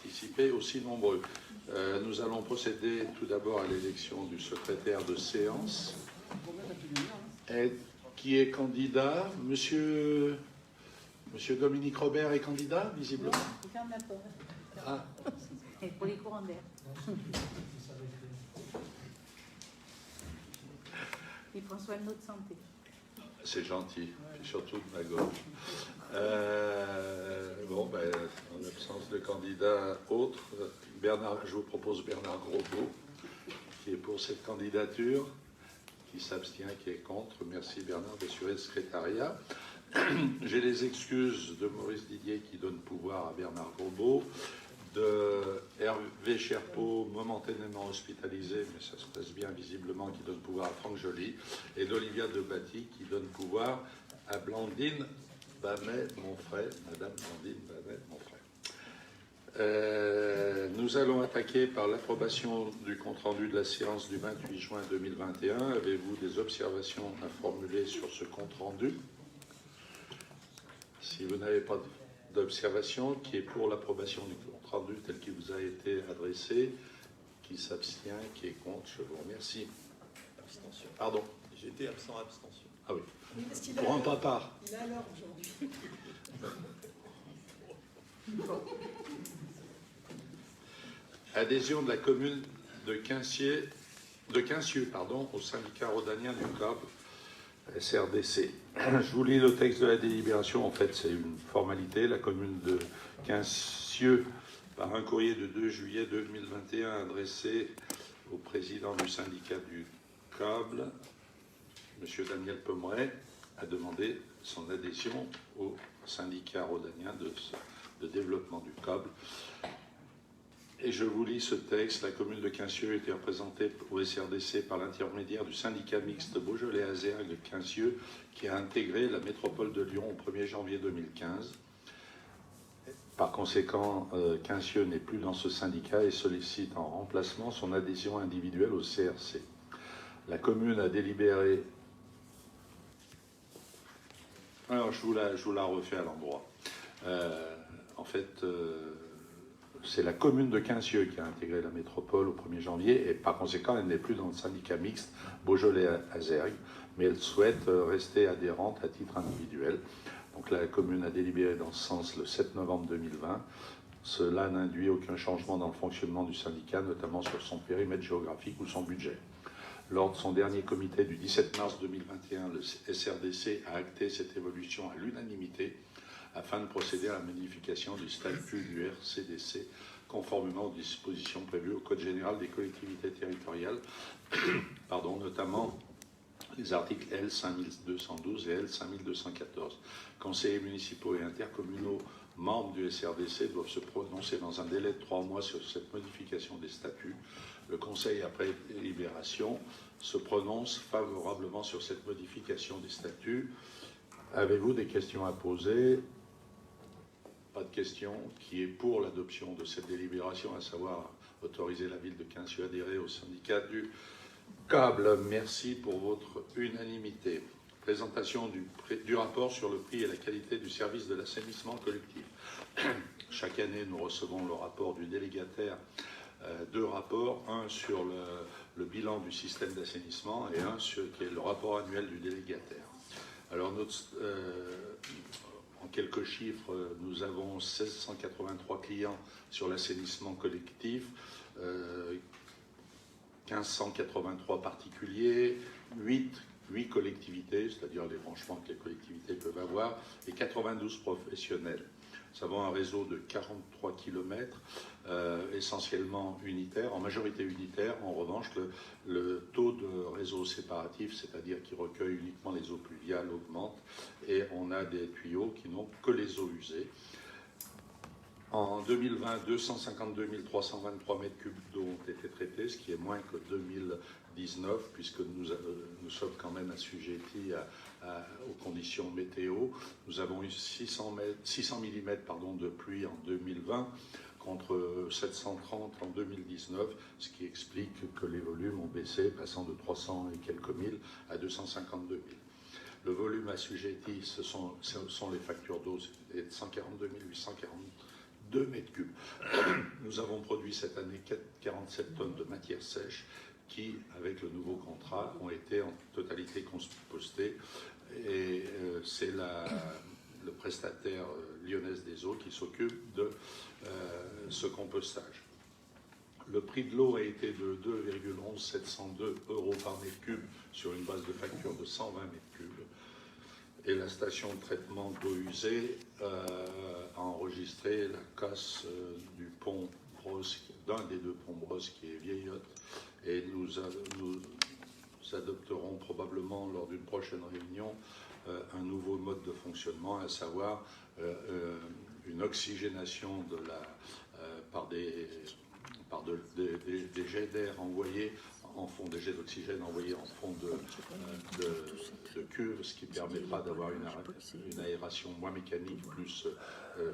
participé, aussi nombreux. Nous allons procéder tout d'abord à l'élection du secrétaire de séance. Et qui est candidat? Monsieur Dominique Robert est candidat, visiblement. Ah. Et pour les courants d'air. Il prend soin de notre santé. C'est gentil, et surtout de ma gauche. En l'absence de candidat autre, je vous propose Bernard Grosbeau, qui est pour cette candidature, qui s'abstient, qui est contre. Merci Bernard d'assurer le secrétariat. J'ai les excuses de Maurice Didier qui donne pouvoir à Bernard Grosbeau, de Hervé Cherpeau, momentanément hospitalisé, mais ça se passe bien visiblement, qui donne pouvoir à Franck Joly, et d'Olivia Debatty qui donne pouvoir à Blandine Bamet-Monfray, Madame Blandine Bamet-Monfray. Nous allons attaquer par l'approbation du compte-rendu de la séance du 28 juin 2021. Avez-vous des observations à formuler sur ce compte-rendu? Si vous n'avez pas d'observation, qui est pour l'approbation du compte-rendu tel qu'il vous a été adressé, qui s'abstient, qui est contre, je vous remercie. Abstention. Pardon. J'étais absent, abstention. Ah oui. Pour un papa. Il a l'heure aujourd'hui. Adhésion de la commune de Quincieux, au syndicat rhodanien du COB, SRDC. Je vous lis le texte de la délibération. En fait, c'est une formalité. La commune de Quincieux, par un courrier de 2 juillet 2021 adressé au président du syndicat du COB, M. Daniel Pommeret, a demandé son adhésion au syndicat rhodanien de développement du COB. Et je vous lis ce texte. La commune de Quincieux était représentée au SRDC par l'intermédiaire du syndicat mixte Beaujolais-Azergues de Quincieux, qui a intégré la métropole de Lyon au 1er janvier 2015. Par conséquent, Quincieux n'est plus dans ce syndicat et sollicite en remplacement son adhésion individuelle au CRC. La commune a délibéré... Alors, je vous la refais à l'endroit. C'est la commune de Quincieux qui a intégré la métropole au 1er janvier et par conséquent, elle n'est plus dans le syndicat mixte Beaujolais-Azergues, mais elle souhaite rester adhérente à titre individuel. Donc la commune a délibéré dans ce sens le 7 novembre 2020. Cela n'induit aucun changement dans le fonctionnement du syndicat, notamment sur son périmètre géographique ou son budget. Lors de son dernier comité du 17 mars 2021, le SRDC a acté cette évolution à l'unanimité afin de procéder à la modification du statut du RCDC conformément aux dispositions prévues au Code général des collectivités territoriales, notamment les articles L 5212 et L 5214. Conseillers municipaux et intercommunaux membres du SRDC doivent se prononcer dans un délai de 3 mois sur cette modification des statuts. Le Conseil, après délibération, se prononce favorablement sur cette modification des statuts. Avez-vous des questions à poser? Pas de questions. Qui est pour l'adoption de cette délibération, à savoir autoriser la ville de Quincieux à adhérer au syndicat du câble? Merci pour votre unanimité. Présentation du rapport sur le prix et la qualité du service de l'assainissement collectif. Chaque année, nous recevons le rapport du délégataire, 2 rapports, un sur le bilan du système d'assainissement et un qui est le rapport annuel du délégataire. Alors, en quelques chiffres, nous avons 1683 clients sur l'assainissement collectif, 1583 particuliers, 8 collectivités, c'est-à-dire les branchements que les collectivités peuvent avoir, et 92 professionnels. Nous avons un réseau de 43 km, essentiellement unitaire, en majorité unitaire. En revanche, le taux de réseau séparatif, c'est-à-dire qui recueille uniquement les eaux pluviales, augmente, et on a des tuyaux qui n'ont que les eaux usées. En 2020, 252 323 mètres cubes d'eau ont été traités, ce qui est moins que 2019, puisque nous sommes quand même assujettis aux conditions météo. Nous avons eu 600 mm de pluie en 2020, contre 730 en 2019, ce qui explique que les volumes ont baissé, passant de 300 et quelques mille à 252 000. Le volume assujetti, ce sont les factures d'eau, c'est de 142 842 mètres cubes. Nous avons produit cette année 47 tonnes de matière sèche qui, avec le nouveau contrat, ont été en totalité compostées. Et c'est le prestataire Lyonnaise des Eaux qui s'occupe de ce compostage. Le prix de l'eau a été de 2,11102 € par mètre cube sur une base de facture de 120 mètres cubes. Et la station de traitement d'eau usée a enregistré la casse du pont Brosse, d'un des deux ponts Brosse qui est vieillotte. Et nous adopterons probablement lors d'une prochaine réunion un nouveau mode de fonctionnement, à savoir une oxygénation par des jets d'air envoyés en fond, des jets d'oxygène envoyés en fond de cuve, ce qui permettra d'avoir une aération moins mécanique, plus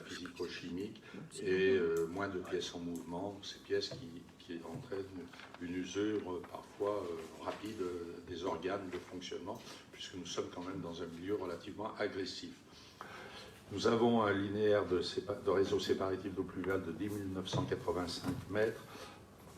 physico-chimique, et moins de pièces en mouvement, ces pièces qui entraînent une usure parfois rapide des organes de fonctionnement, puisque nous sommes quand même dans un milieu relativement agressif. Nous avons un linéaire de réseau séparatif d'eau pluviale de 10 985 mètres,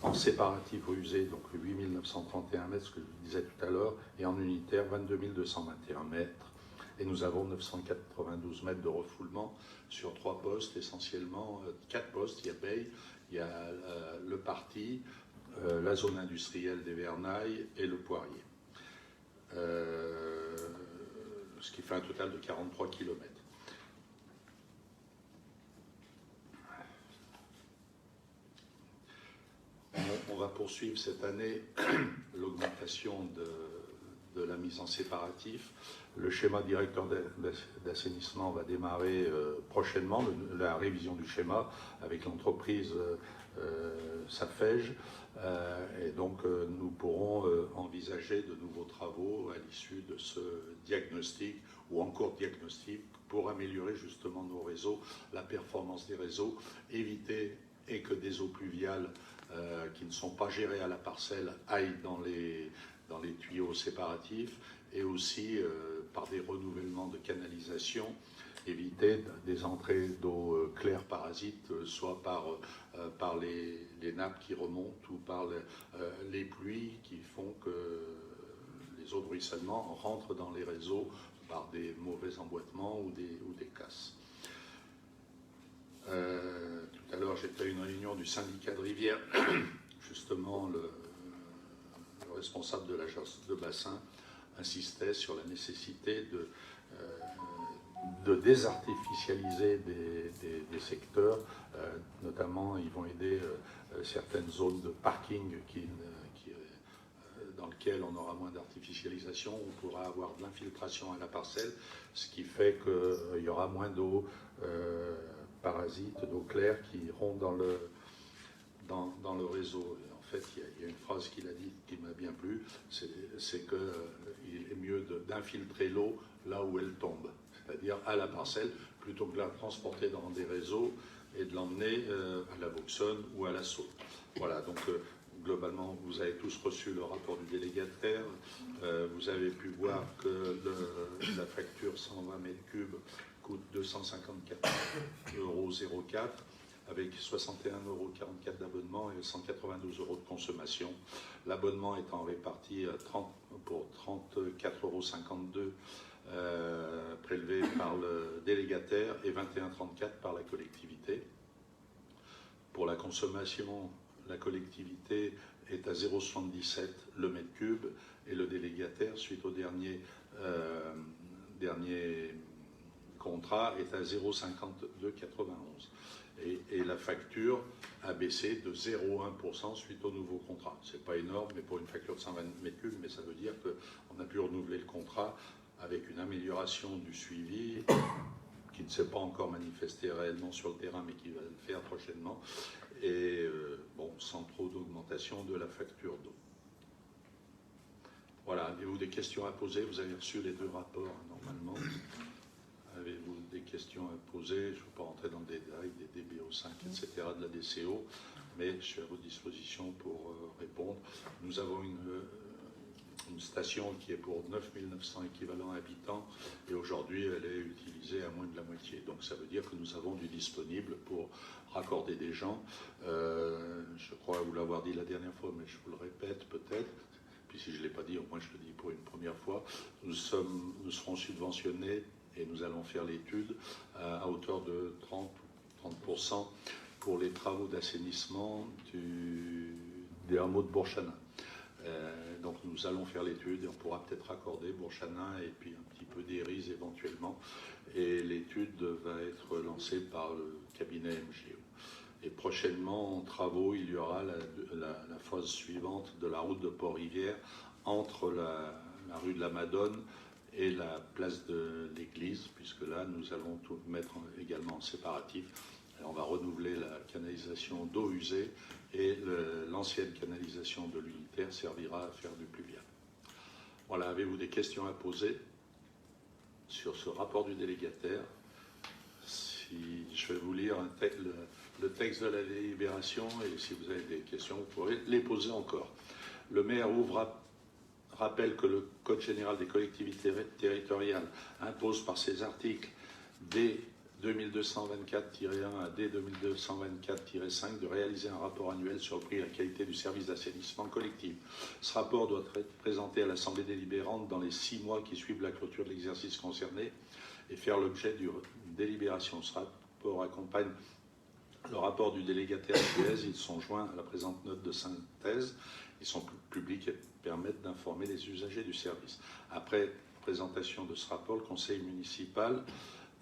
en séparatif usé, donc 8 931 mètres, ce que je vous disais tout à l'heure, et en unitaire, 22 221 mètres. Et nous avons 992 mètres de refoulement sur 3 postes, essentiellement 4 postes. Il y a Bay, il y a le Parti, la zone industrielle des Vernailles et le Poirier. Ce qui fait un total de 43 km. On va poursuivre cette année l'augmentation de la mise en séparatif. Le schéma directeur d'assainissement va démarrer prochainement, la révision du schéma avec l'entreprise Safège. Et donc nous pourrons envisager de nouveaux travaux à l'issue de ce diagnostic ou encore diagnostic pour améliorer justement nos réseaux, la performance des réseaux, éviter et que des eaux pluviales qui ne sont pas gérées à la parcelle aillent dans les tuyaux séparatifs, et aussi par des renouvellements de canalisation, éviter des entrées d'eau claire parasites, soit par les nappes qui remontent ou par les pluies qui font que les eaux de ruissellement rentrent dans les réseaux par des mauvais emboîtements ou des casses. Tout à l'heure, j'étais à une réunion du syndicat de rivière. Justement, le responsable de l'agence de bassin insistait sur la nécessité de désartificialiser des secteurs. Notamment, ils vont aider certaines zones de parking dans lesquelles on aura moins d'artificialisation. On pourra avoir de l'infiltration à la parcelle, ce qui fait qu'il y aura moins d'eau parasites, d'eau claire qui iront dans le réseau. Et en fait, il y a une phrase qu'il a dit qui m'a bien plu, c'est qu'il est mieux d'infiltrer l'eau là où elle tombe, c'est-à-dire à la parcelle, plutôt que de la transporter dans des réseaux et de l'emmener à la Vauxonne ou à la Saône. Voilà, donc globalement, vous avez tous reçu le rapport du délégataire. Vous avez pu voir que la facture 120 mètres cubes coûte 254,04 € avec 61,44 € d'abonnement et 192 € de consommation. L'abonnement étant réparti pour 34,52 € prélevé par le délégataire et 21,34 € par la collectivité. Pour la consommation, la collectivité est à 0,77 le mètre cube et le délégataire, suite au dernier contrat, est à 0,5291. Et la facture a baissé de 0,1% suite au nouveau contrat. Ce n'est pas énorme, mais pour une facture de 120 mètres cubes, mais ça veut dire qu'on a pu renouveler le contrat avec une amélioration du suivi qui ne s'est pas encore manifesté réellement sur le terrain, mais qui va le faire prochainement, et bon, sans trop d'augmentation de la facture d'eau. Voilà, avez-vous des questions à poser? Vous avez reçu les 2 rapports, normalement. Avez-vous des questions à poser? Je ne veux pas rentrer dans le détail des DBO5, etc., de la DCO, mais je suis à votre disposition pour répondre. Nous avons une station qui est pour 9 900 équivalents habitants et aujourd'hui elle est utilisée à moins de la moitié. Donc ça veut dire que nous avons du disponible pour raccorder des gens. Je crois vous l'avoir dit la dernière fois, mais je vous le répète peut-être. Puis si je ne l'ai pas dit, au moins je le dis pour une première fois. Nous serons subventionnés et nous allons faire l'étude à hauteur de 30% pour les travaux d'assainissement des hameaux de Bourg-Chanin. Donc nous allons faire l'étude et on pourra peut-être raccorder Bourg-Chanin et puis un petit peu d'Hérisses éventuellement. Et l'étude va être lancée par le cabinet MGO. Et prochainement, en travaux, il y aura la phase suivante de la route de Port-Rivière entre la rue de la Madone et la place de l'Église, puisque là, nous allons tout mettre également en séparatif. Et on va renouveler la canalisation d'eau usée et l'ancienne canalisation de l'unitaire servira à faire du pluvial. Voilà, avez-vous des questions à poser sur ce rapport du délégataire? Si je vais vous lire le texte de la délibération et si vous avez des questions, vous pourrez les poser encore. Le maire rappelle que le Code général des collectivités territoriales impose par ses articles D 2224-1 à D 2224-5 de réaliser un rapport annuel sur le prix et la qualité du service d'assainissement collectif. Ce rapport doit être présenté à l'Assemblée délibérante dans les 6 mois qui suivent la clôture de l'exercice concerné et faire l'objet d'une délibération. Ce rapport accompagne le rapport du délégataire APS. Ils sont joints à la présente note de synthèse. Ils sont publics et permettent d'informer les usagers du service. Après présentation de ce rapport, le conseil municipal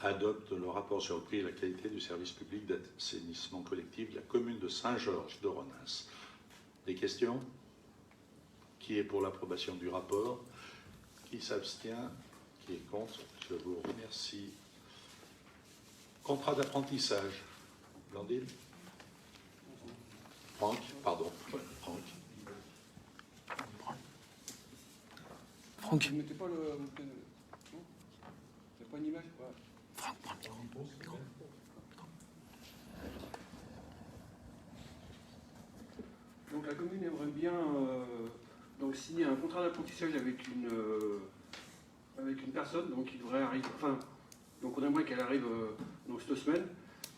adopte le rapport sur le prix et la qualité du service public d'assainissement collectif de la commune de Saint-Georges de Renens. Des questions? Qui est pour l'approbation du rapport? Qui s'abstient? Qui est contre? Je vous remercie. Contrat d'apprentissage. Blandine? Franck? Pardon. Franck. Franck. Vous ne mettez pas le... Il n'y a pas une image? Ouais. Franck, prends le micro. Donc la commune aimerait bien donc signer un contrat d'apprentissage avec une personne donc qui devrait arriver. Enfin, donc on aimerait qu'elle arrive donc cette semaine.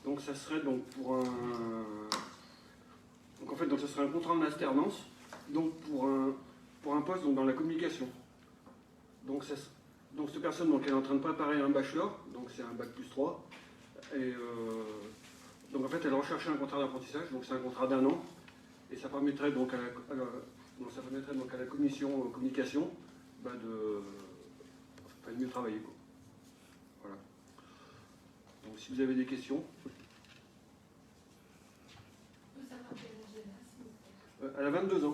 Donc ça serait donc pour un. Donc en fait donc ça serait un contrat en alternance donc pour un poste donc dans la communication. Donc cette personne donc elle est en train de préparer un bachelor donc c'est un bac plus 3 et donc en fait elle recherchait un contrat d'apprentissage donc c'est un contrat d'1 an. Et ça permettrait donc à la commission communication de mieux travailler, quoi. Voilà. Donc si vous avez des questions. Elle a 22 ans.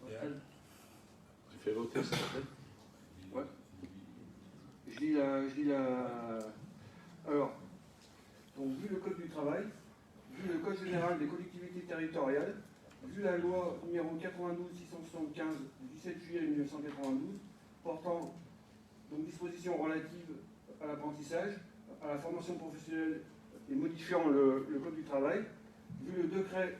Ouais. Tu fais voter ça? Ouais. Je lis la... Alors... Donc, vu le Code du travail, vu le Code général des collectivités territoriales, vu la loi numéro 92-675 du 17 juillet 1992, portant donc dispositions relatives à l'apprentissage, à la formation professionnelle et modifiant le Code du travail, vu le décret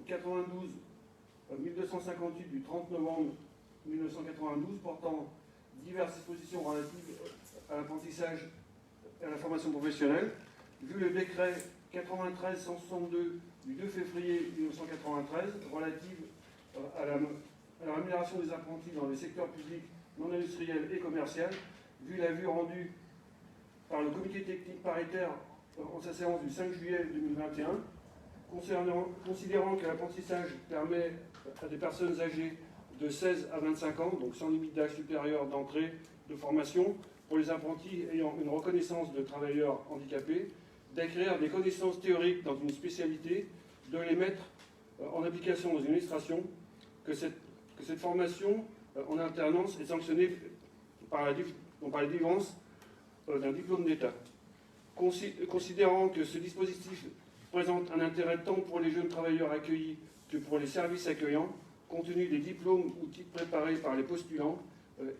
92-1258 du 30 novembre 1992 portant diverses dispositions relatives à l'apprentissage et à la formation professionnelle, vu le décret 93-162 du 2 février 1993 relative à la rémunération des apprentis dans le secteur public non industriel et commercial, vu l'avis rendu par le comité technique paritaire en sa séance du 5 juillet 2021, considérant que l'apprentissage permet à des personnes âgées de 16 à 25 ans, donc sans limite d'âge supérieur d'entrée de formation, pour les apprentis ayant une reconnaissance de travailleurs handicapés, d'acquérir des connaissances théoriques dans une spécialité, de les mettre en application dans une illustration, que cette formation en alternance est sanctionnée par la délivrance d'un diplôme d'État. Considérant que ce dispositif présente un intérêt tant pour les jeunes travailleurs accueillis que pour les services accueillants, compte tenu des diplômes ou titres préparés par les postulants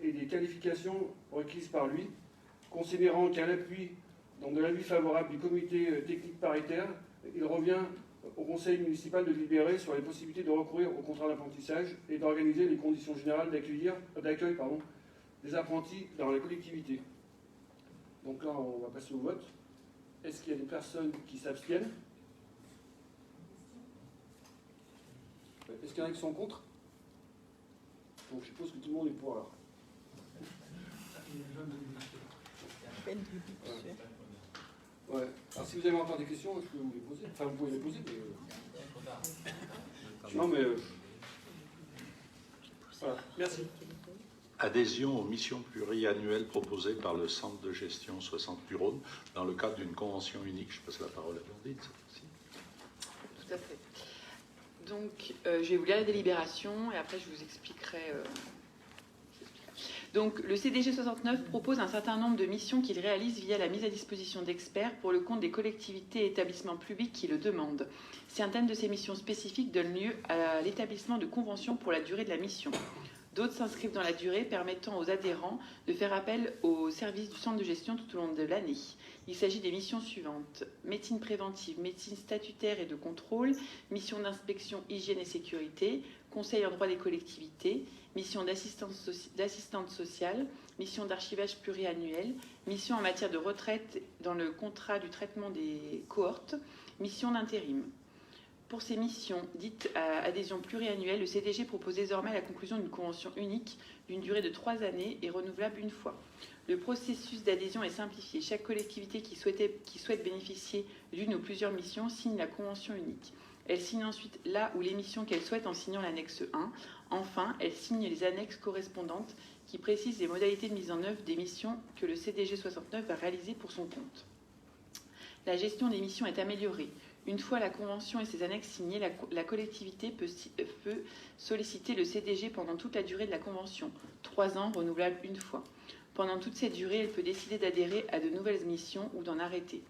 et des qualifications requises par lui, considérant qu'à l'appui de l'avis favorable du comité technique paritaire, il revient au conseil municipal de délibérer sur les possibilités de recourir au contrat d'apprentissage et d'organiser les conditions générales d'accueil des apprentis dans la collectivité. Donc là, on va passer au vote. Est-ce qu'il y a des personnes qui s'abstiennent? Est-ce qu'il y en a qui sont contre? Donc je suppose que tout le monde est pour alors. Ouais. Alors si vous avez encore des questions, je peux vous les poser. Enfin, vous pouvez les poser. Mais... Non, mais... Voilà. Merci. Adhésion aux missions pluriannuelles proposées par le Centre de gestion 60 du Rhône dans le cadre d'une convention unique. Je passe la parole à Blandine. Tout à fait. Donc, je vais vous lire la délibération et après je vous expliquerai. Donc, le CDG 69 propose un certain nombre de missions qu'il réalise via la mise à disposition d'experts pour le compte des collectivités et établissements publics qui le demandent. Certaines de ces missions spécifiques donnent lieu à l'établissement de conventions pour la durée de la mission. D'autres s'inscrivent dans la durée, permettant aux adhérents de faire appel aux services du centre de gestion tout au long de l'année. Il s'agit des missions suivantes: médecine préventive, médecine statutaire et de contrôle, mission d'inspection, hygiène et sécurité, conseil en droit des collectivités, mission d'assistante sociale, mission d'archivage pluriannuel, mission en matière de retraite dans le contrat du traitement des cohortes, mission d'intérim. Pour ces missions dites à adhésion pluriannuelle, le CDG propose désormais la conclusion d'une convention unique d'une durée de 3 années et renouvelable une fois. Le processus d'adhésion est simplifié. Chaque collectivité qui souhaite bénéficier d'une ou plusieurs missions signe la convention unique. Elle signe ensuite la ou les missions qu'elle souhaite en signant l'annexe 1. Enfin, elle signe les annexes correspondantes qui précisent les modalités de mise en œuvre des missions que le CDG 69 va réaliser pour son compte. La gestion des missions est améliorée. Une fois la convention et ses annexes signées, la collectivité peut solliciter le CDG pendant toute la durée de la convention, 3 ans renouvelable une fois. Pendant toute cette durée, elle peut décider d'adhérer à de nouvelles missions ou d'en arrêter.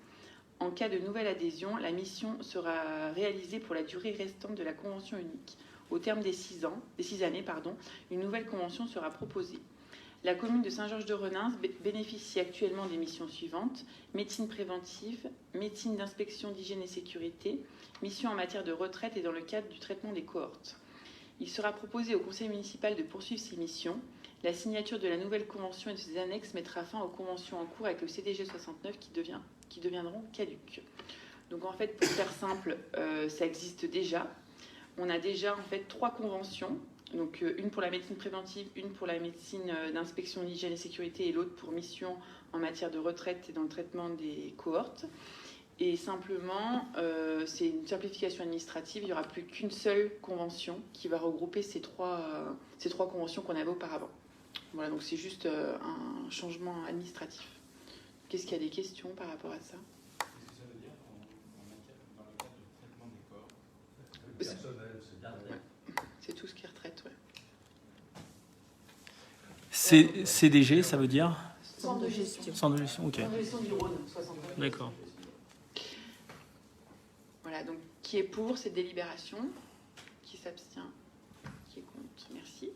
En cas de nouvelle adhésion, la mission sera réalisée pour la durée restante de la convention unique. Au terme des 6 années, une nouvelle convention sera proposée. La commune de Saint-Georges-de-Renins bénéficie actuellement des missions suivantes: médecine préventive, médecine d'inspection d'hygiène et sécurité, mission en matière de retraite et dans le cadre du traitement des cohortes. Il sera proposé au conseil municipal de poursuivre ces missions. La signature de la nouvelle convention et de ses annexes mettra fin aux conventions en cours avec le CDG 69 qui deviendront caduques. Donc en fait, pour faire simple, ça existe déjà. On a déjà en fait 3 conventions. Donc une pour la médecine préventive, une pour la médecine d'inspection d'hygiène et sécurité et l'autre pour mission en matière de retraite et dans le traitement des cohortes. Et simplement, c'est une simplification administrative. Il n'y aura plus qu'une seule convention qui va regrouper ces trois conventions qu'on avait auparavant. Voilà, donc c'est juste un changement administratif. Qu'est-ce qu'il y a des questions par rapport à ça? Qu'est-ce que ça veut dire dans le cadre du traitement des corps? Le personnel, c'est bien. C'est tout ce qui est retraite, ouais. CDG, ça veut dire Centre de gestion. Centre de gestion, ok. Centre de gestion du Rhône, 69. D'accord. Voilà, donc qui est pour cette délibération? Qui s'abstient? Qui est contre? Merci.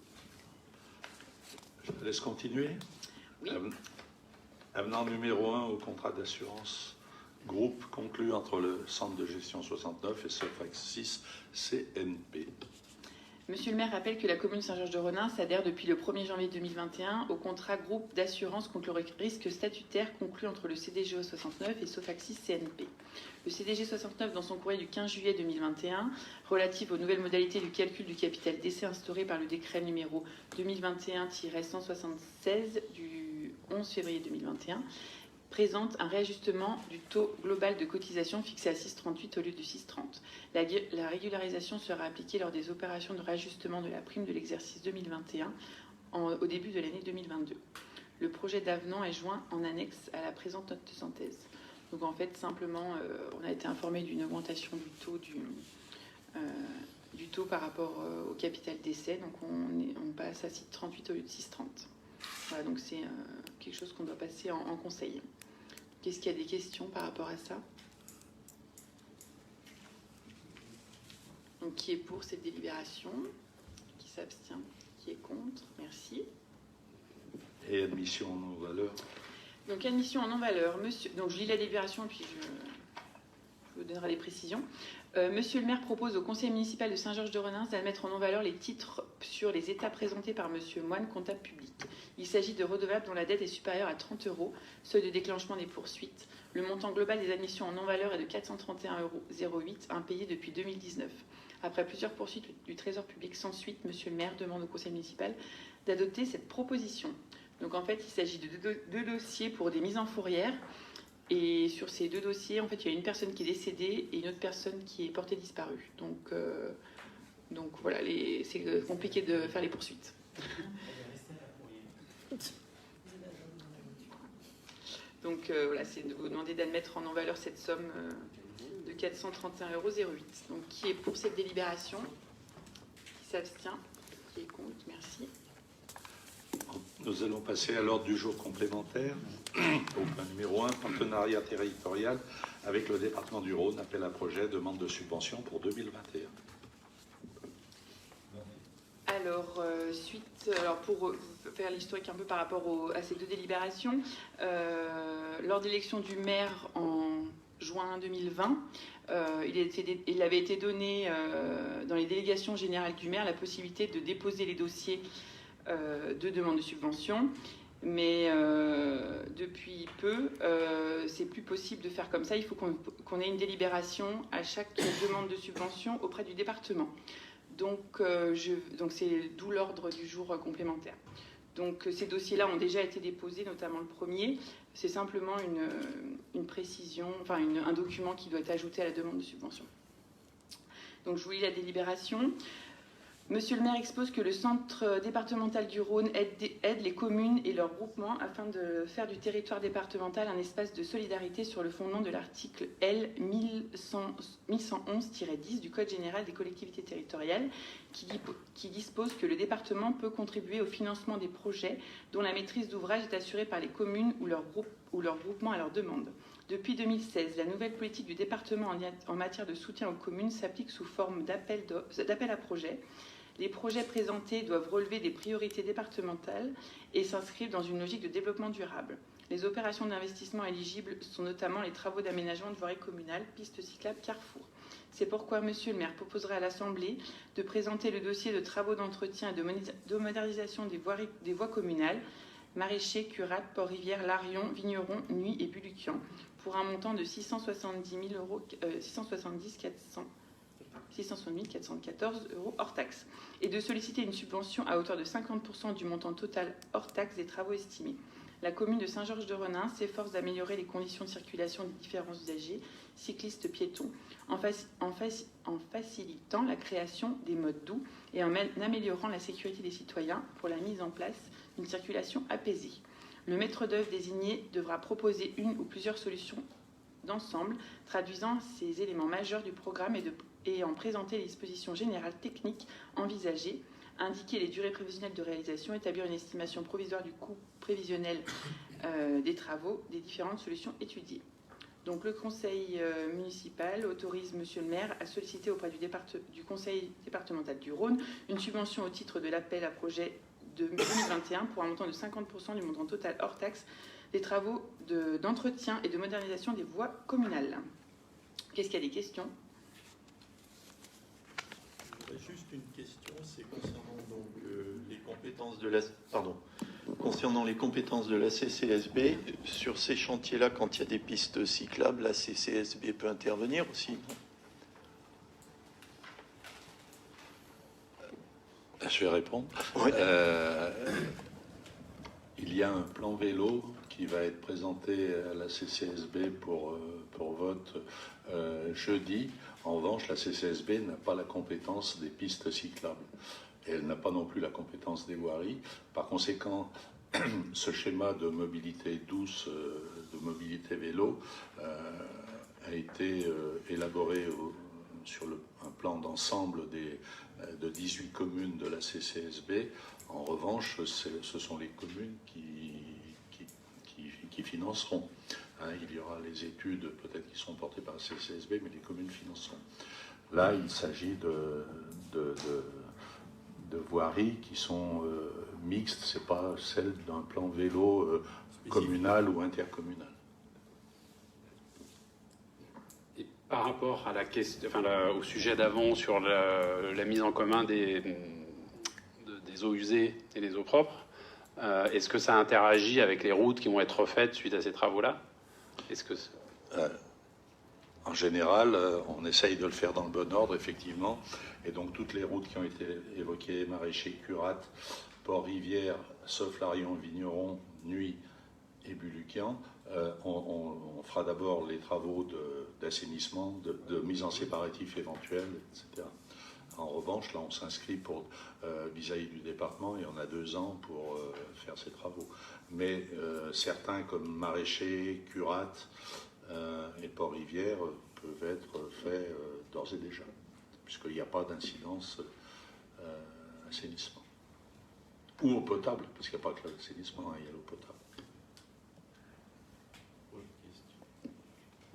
Je te laisse continuer. Oui. Avenant numéro 1 au contrat d'assurance groupe conclu entre le Centre de gestion 69 et Sofaxis CNP. Monsieur le maire rappelle que la commune Saint-Georges-de-Renins adhère depuis le 1er janvier 2021 au contrat groupe d'assurance contre le risque statutaire conclu entre le CDG 69 et Sofaxis CNP. Le CDG 69, dans son courrier du 15 juillet 2021, relatif aux nouvelles modalités du calcul du capital d'essai instauré par le décret numéro 2021-176 du 11 février 2021, présente un réajustement du taux global de cotisation fixé à 6,38 au lieu de 6,30. La régularisation sera appliquée lors des opérations de réajustement de la prime de l'exercice 2021 au début de l'année 2022. Le projet d'avenant est joint en annexe à la présente note de synthèse. Donc en fait, simplement, on a été informé d'une augmentation du taux par rapport au capital d'essai. Donc on passe à 6,38 au lieu de 6,30. Voilà, donc c'est quelque chose qu'on doit passer en conseil. Qu'est-ce qu'il y a des questions par rapport à ça? Donc qui est pour cette délibération? Qui s'abstient? Qui est contre? Merci. Et admission en non-valeur. Donc admission en non-valeur. Monsieur... Donc je lis la délibération puis vous donnera des précisions. Monsieur le maire propose au conseil municipal de Saint-Georges-de-Renins d'admettre en non-valeur les titres sur les états présentés par monsieur Moine, comptable public. Il s'agit de redevables dont la dette est supérieure à 30 €, seuil de déclenchement des poursuites. Le montant global des admissions en non-valeur est de 431,08 €, impayé depuis 2019. Après plusieurs poursuites du Trésor public sans suite, monsieur le maire demande au conseil municipal d'adopter cette proposition. Donc en fait, il s'agit de deux dossiers pour des mises en fourrière. Et sur ces deux dossiers, en fait, il y a une personne qui est décédée et une autre personne qui est portée disparue. Donc voilà, c'est compliqué de faire les poursuites. Donc voilà, c'est de vous demander d'admettre en non-valeur cette somme de 431,08 €. Donc qui est pour cette délibération? Qui s'abstient? Qui est contre? Merci. Nous allons passer à l'ordre du jour complémentaire. Au point numéro 1, partenariat territorial avec le département du Rhône, appel à projet, demande de subvention pour 2021. Alors, pour faire l'historique un peu par rapport à ces deux délibérations, lors de l'élection du maire en juin 2020, il avait été donné dans les délégations générales du maire la possibilité de déposer les dossiers de demande de subvention. Mais depuis peu, c'est plus possible de faire comme ça. Il faut qu'on ait une délibération à chaque demande de subvention auprès du département. Donc c'est d'où l'ordre du jour complémentaire. Donc ces dossiers-là ont déjà été déposés, notamment le premier. C'est simplement une précision, enfin un document qui doit être ajouté à la demande de subvention. Donc je vous lis la délibération. Monsieur le maire expose que le centre départemental du Rhône aide les communes et leurs groupements afin de faire du territoire départemental un espace de solidarité sur le fondement de l'article L 1111-10 du Code général des collectivités territoriales qui dispose que le département peut contribuer au financement des projets dont la maîtrise d'ouvrage est assurée par les communes ou leurs groupements à leur demande. Depuis 2016, la nouvelle politique du département en matière de soutien aux communes s'applique sous forme d'appel à projets. Les projets présentés doivent relever des priorités départementales et s'inscrivent dans une logique de développement durable. Les opérations d'investissement éligibles sont notamment les travaux d'aménagement de voiries communales, pistes cyclables, carrefours. C'est pourquoi Monsieur le maire proposera à l'Assemblée de présenter le dossier de travaux d'entretien et de modernisation des voies communales, Maraîchers, Curates, Port-Rivière, Larion, Vigneron, Nuit et Buluquian, pour un montant de 670 414 € hors taxe, et de solliciter une subvention à hauteur de 50% du montant total hors taxe des travaux estimés. La commune de Saint-Georges-de-Renins s'efforce d'améliorer les conditions de circulation des différents usagers, cyclistes, piétons, en facilitant la création des modes doux et en améliorant la sécurité des citoyens pour la mise en place d'une circulation apaisée. Le maître d'œuvre désigné devra proposer une ou plusieurs solutions d'ensemble, traduisant ces éléments majeurs du programme et en présenter les dispositions générales techniques envisagées, indiquer les durées prévisionnelles de réalisation, établir une estimation provisoire du coût prévisionnel des travaux, des différentes solutions étudiées. Donc le conseil municipal autorise monsieur le maire à solliciter auprès du conseil départemental du Rhône une subvention au titre de l'appel à projet de 2021 pour un montant de 50% du montant total hors taxe des travaux d'entretien et de modernisation des voies communales. Qu'est-ce qu'il y a des questions? J'aurais juste une question, c'est concernant donc les compétences de la concernant les compétences de la CCSB. Sur ces chantiers-là, quand il y a des pistes cyclables, la CCSB peut intervenir aussi, non? Je vais répondre. Oui. Il y a un plan vélo qui va être présenté à la CCSB pour vote jeudi. En revanche, la CCSB n'a pas la compétence des pistes cyclables. Et elle n'a pas non plus la compétence des voiries. Par conséquent, ce schéma de mobilité douce, de mobilité vélo, a été élaboré sur un plan d'ensemble de 18 communes de la CCSB. En revanche, ce sont les communes qui financeront. Il y aura les études peut-être qui seront portées par la CCSB, mais les communes financeront. Là, il s'agit de voiries qui sont mixtes, c'est pas celle d'un plan vélo communal ou intercommunal. Par rapport à la question, au sujet d'avant sur la mise en commun des eaux usées et des eaux propres, est-ce que ça interagit avec les routes qui vont être refaites suite à ces travaux-là? Est-ce que En général, on essaye de le faire dans le bon ordre, effectivement. Et donc, toutes les routes qui ont été évoquées, Maraîcher, Curatte, Port-Rivière, sauf Larion, Vigneron, Nuit et Buluquian, on fera d'abord les travaux d'assainissement, de mise en séparatif éventuel, etc. En revanche, là, on s'inscrit pour vis-à-vis du département et on a 2 ans pour faire ces travaux. Mais certains, comme Maraîcher, Curatte et Port-Rivière, peuvent être faits d'ores et déjà, puisqu'il n'y a pas d'incidence assainissement. Ou eau potable, parce qu'il n'y a pas que l'assainissement, hein, il y a l'eau potable.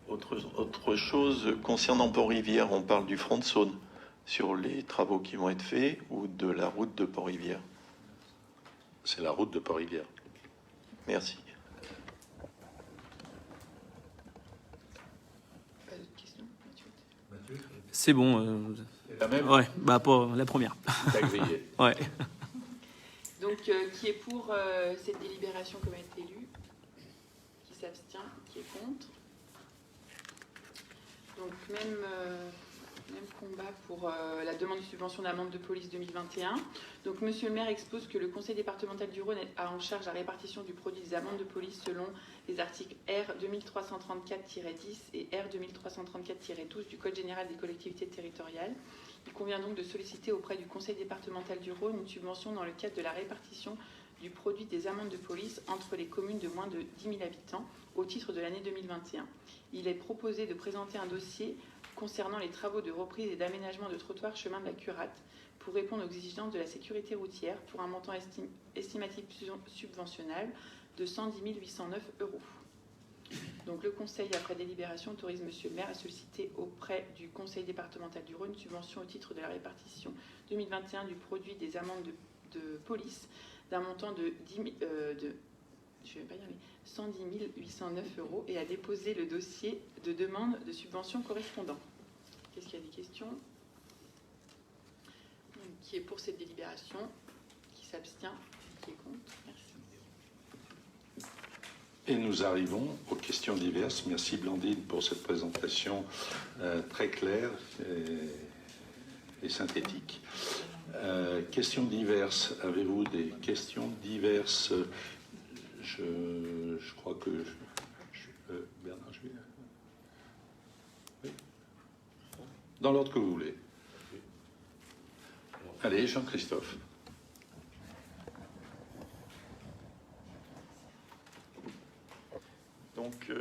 Autre chose, concernant Port-Rivière, on parle du front de Saône sur les travaux qui vont être faits ou de la route de Port-Rivière? C'est la route de Port-Rivière. Merci. Pas d'autres questions, Mathieu? C'est bon. La même. Ouais, bah pour la première. T'as grillé. Ouais. Donc, qui est pour cette délibération comme a été élue? Qui s'abstient? Qui est contre? Donc, même combat pour la demande de subvention d'amende de police 2021. Donc, Monsieur le maire expose que le conseil départemental du Rhône a en charge la répartition du produit des amendes de police selon les articles R 2334-10 et R 2334-12 du Code général des collectivités territoriales. Il convient donc de solliciter auprès du conseil départemental du Rhône une subvention dans le cadre de la répartition du produit des amendes de police entre les communes de moins de 10 000 habitants au titre de l'année 2021. Il est proposé de présenter un dossier concernant les travaux de reprise et d'aménagement de trottoirs chemin de la Curatte pour répondre aux exigences de la sécurité routière pour un montant estimatif subventionnable de 110 809 €. Donc le Conseil, après délibération, autorise Monsieur le maire à solliciter auprès du Conseil départemental du Rhône une subvention au titre de la répartition 2021 du produit des amendes de police d'un montant de 110 809 € et à déposer le dossier de demande de subvention correspondant. Qu'est-ce qu'il y a des questions? Donc, qui est pour cette délibération? Qui s'abstient? Qui est contre? Merci. Et nous arrivons aux questions diverses. Merci Blandine pour cette présentation très claire et synthétique. Questions diverses. Avez-vous des questions diverses? Je crois que... Bernard, je vais... Oui. Dans l'ordre que vous voulez. Allez, Jean-Christophe. Donc,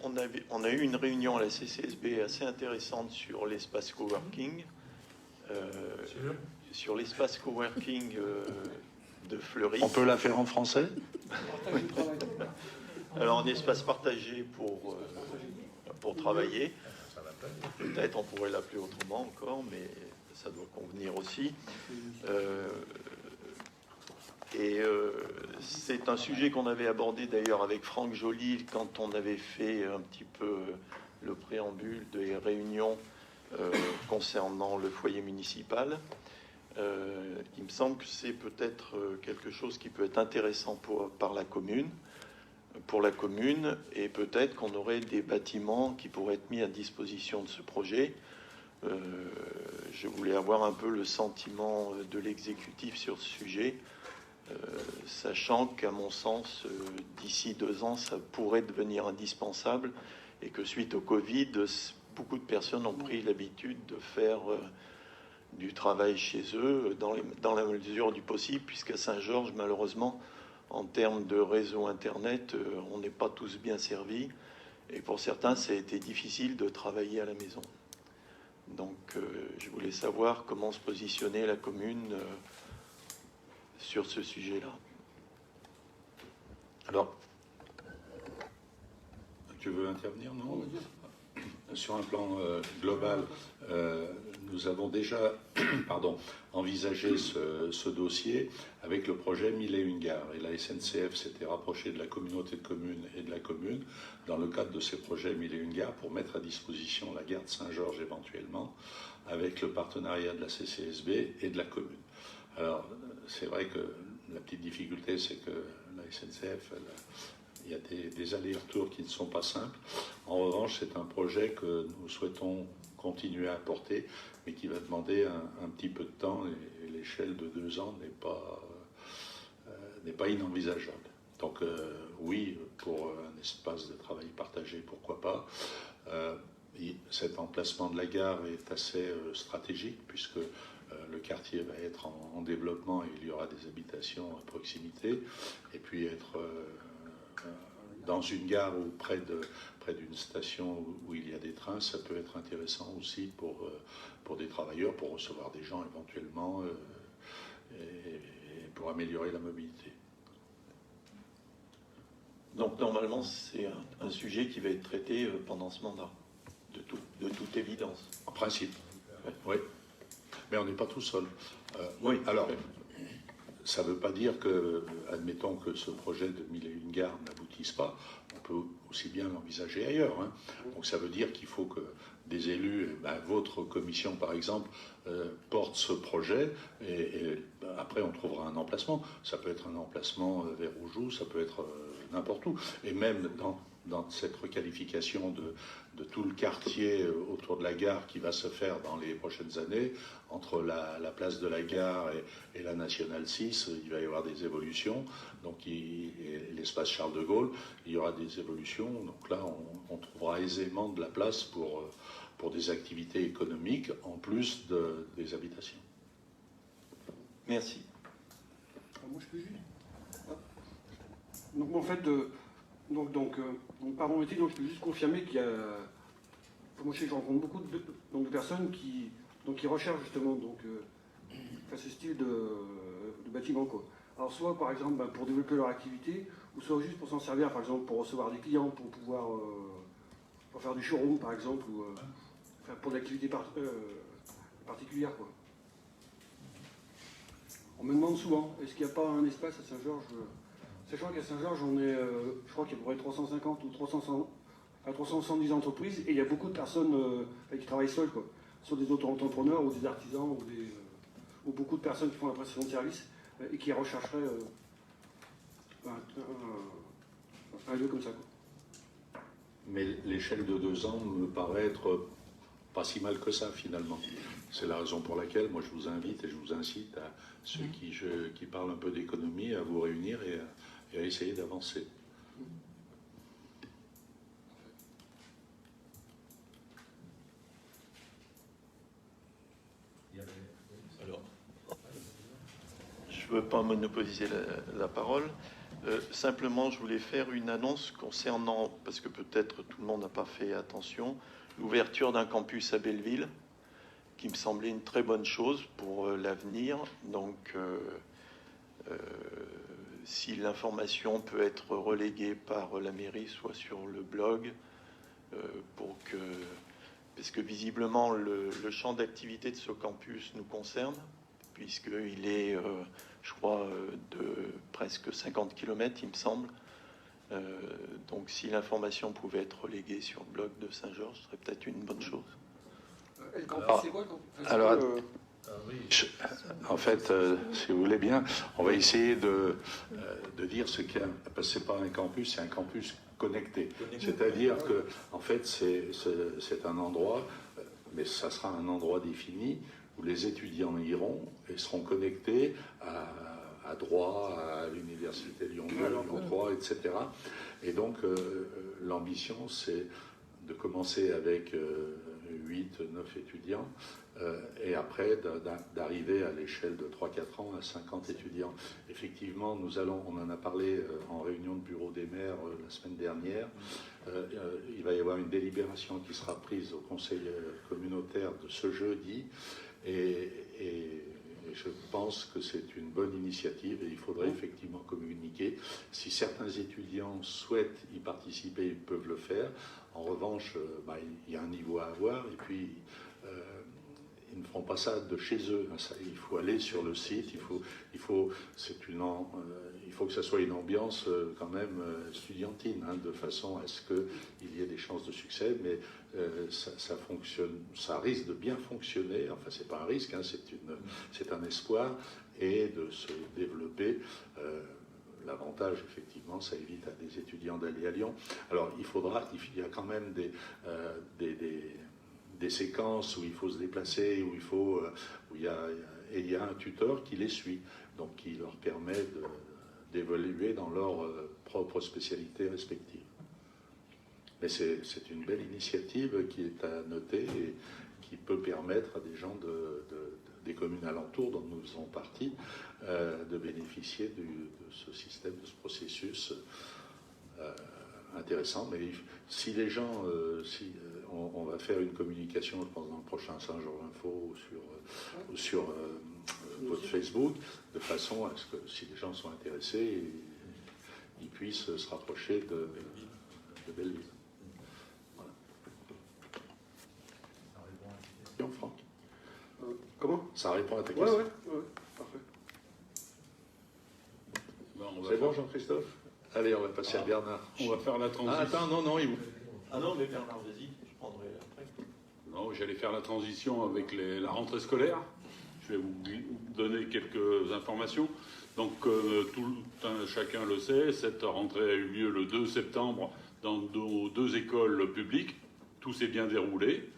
on a eu une réunion à la CCSB assez intéressante sur l'espace coworking. Sur l'espace coworking de Fleury. On peut la faire en français? Alors, un espace partagé pour travailler. Peut-être on pourrait l'appeler autrement encore, mais ça doit convenir aussi. C'est un sujet qu'on avait abordé d'ailleurs avec Franck Joly quand on avait fait un petit peu le préambule des réunions concernant le foyer municipal. Il me semble que c'est peut-être quelque chose qui peut être intéressant pour la commune, et peut-être qu'on aurait des bâtiments qui pourraient être mis à disposition de ce projet. Je voulais avoir un peu le sentiment de l'exécutif sur ce sujet, sachant qu'à mon sens, d'ici 2 ans, ça pourrait devenir indispensable et que suite au Covid, beaucoup de personnes ont pris l'habitude de faire du travail chez eux dans la mesure du possible, puisqu'à Saint-Georges, malheureusement, en termes de réseau Internet, on n'est pas tous bien servis. Et pour certains, ça a été difficile de travailler à la maison. Donc, je voulais savoir comment se positionnait la commune sur ce sujet-là. Alors, tu veux intervenir, non? sur un plan global, nous avons déjà envisagé ce dossier avec le projet 1001 gares. Et la SNCF s'était rapprochée de la communauté de communes et de la commune dans le cadre de ces projets 1001 gares pour mettre à disposition la gare de Saint-Georges éventuellement, avec le partenariat de la CCSB et de la commune. Alors, c'est vrai que la petite difficulté, c'est que la SNCF, il y a des allers-retours qui ne sont pas simples. En revanche, c'est un projet que nous souhaitons continuer à porter, mais qui va demander un petit peu de temps, et l'échelle de 2 ans n'est pas inenvisageable. Donc oui, pour un espace de travail partagé, pourquoi pas. Cet emplacement de la gare est assez stratégique, puisque le quartier va être en développement et il y aura des habitations à proximité. Et puis être dans une gare ou près d'une station où il y a des trains, ça peut être intéressant aussi pour des travailleurs, pour recevoir des gens éventuellement et pour améliorer la mobilité. Donc normalement, c'est un sujet qui va être traité pendant ce mandat, de toute évidence. En principe, oui. Mais on n'est pas tout seul. Oui, alors, ça ne veut pas dire que, admettons que ce projet de 1001 gares n'aboutisse pas, on peut aussi bien l'envisager ailleurs. Hein. Donc ça veut dire qu'il faut que des élus, votre commission par exemple, porte ce projet et après on trouvera un emplacement. Ça peut être un emplacement vers Roujoux, ça peut être n'importe où. Et même dans cette requalification de tout le quartier autour de la gare qui va se faire dans les prochaines années, entre la place de la gare et la Nationale 6, il va y avoir des évolutions. Donc l'espace Charles de Gaulle, il y aura des évolutions. Donc là, on trouvera aisément de la place pour des activités économiques en plus des habitations. Merci. Moi, je peux juste. Donc, en fait, par mon métier, je peux juste confirmer qu'il y a. Moi, je rencontre beaucoup de personnes qui recherchent justement ce style de bâtiment, quoi. Alors, soit par exemple pour développer leur activité, ou soit juste pour s'en servir, par exemple, pour recevoir des clients, pour pouvoir pour faire du showroom, par exemple, ou pour de l'activité particulière, quoi. On me demande souvent, est-ce qu'il n'y a pas un espace à Saint-Georges, sachant qu'à Saint-Georges, on est, je crois qu'il y a à peu près 350 ou 370 entreprises, et il y a beaucoup de personnes qui travaillent seules, quoi. Soit des auto-entrepreneurs ou des artisans ou beaucoup de personnes qui font la prestation de services et qui rechercheraient un lieu comme ça, quoi. Mais l'échelle de 2 ans me paraît être pas si mal que ça finalement. C'est la raison pour laquelle moi je vous invite et je vous incite à ceux qui parlent un peu d'économie à vous réunir et à essayer d'avancer. Alors, je ne veux pas monopoliser la parole. Simplement, je voulais faire une annonce concernant, parce que peut-être tout le monde n'a pas fait attention, l'ouverture d'un campus à Belleville, qui me semblait une très bonne chose pour l'avenir. Donc, si l'information peut être reléguée par la mairie, soit sur le blog, parce que visiblement le champ d'activité de ce campus nous concerne, puisqu'il est, je crois, de presque 50 km, il me semble. Donc si l'information pouvait être reléguée sur le blog de Saint-Georges, ce serait peut-être une bonne chose. Et le campus, c'est quoi, En fait, si vous voulez bien, on va essayer de dire ce qu'est parce que c'est pas un campus, c'est un campus connecté. C'est-à-dire que, en fait, c'est un endroit, mais ça sera un endroit défini où les étudiants iront et seront connectés à droit, à l'université Lyon 2, Lyon 3, etc. Et donc, l'ambition, c'est de commencer avec 8, 9 étudiants, et après d'arriver à l'échelle de 3-4 ans à 50 étudiants. Effectivement, on en a parlé en réunion de bureau des maires la semaine dernière. Il va y avoir une délibération qui sera prise au conseil communautaire de ce jeudi, et Et je pense que c'est une bonne initiative et il faudrait effectivement communiquer. Si certains étudiants souhaitent y participer, ils peuvent le faire. En revanche, il y a un niveau à avoir et puis ils ne feront pas ça de chez eux. Il faut aller sur le site, il faut que ça soit une ambiance quand même estudiantine, de façon à ce qu'il y ait des chances de succès, mais ça fonctionne, ça risque de bien fonctionner, enfin c'est pas un risque, c'est un espoir, et de se développer. L'avantage, effectivement, ça évite à des étudiants d'aller à Lyon. Alors il y a quand même des séquences où il faut se déplacer, où il y a un tuteur qui les suit, donc qui leur permet d'évoluer dans leur propre spécialité respective. Mais c'est une belle initiative qui est à noter et qui peut permettre à des gens des communes alentours dont nous faisons partie de bénéficier de ce système, de ce processus intéressant. Mais si les gens, on va faire une communication, je pense, dans le prochain Saint-Georges Info ou sur votre Facebook, de façon à ce que si les gens sont intéressés, ils puissent se rapprocher de Belleville. Voilà. Ça répond à ta question, Franck? Comment? Ça répond à ta question? Ouais, parfait. C'est bon, Jean-Christophe? Allez, on va passer à Bernard. On va faire la transition. Attends, non, Ah non, mais Bernard, vas-y, je prendrai après. Non, j'allais faire la transition avec la rentrée scolaire. Je vais vous donner quelques informations. Donc, chacun le sait, cette rentrée a eu lieu le 2 septembre dans nos 2 écoles publiques. Tout s'est bien déroulé.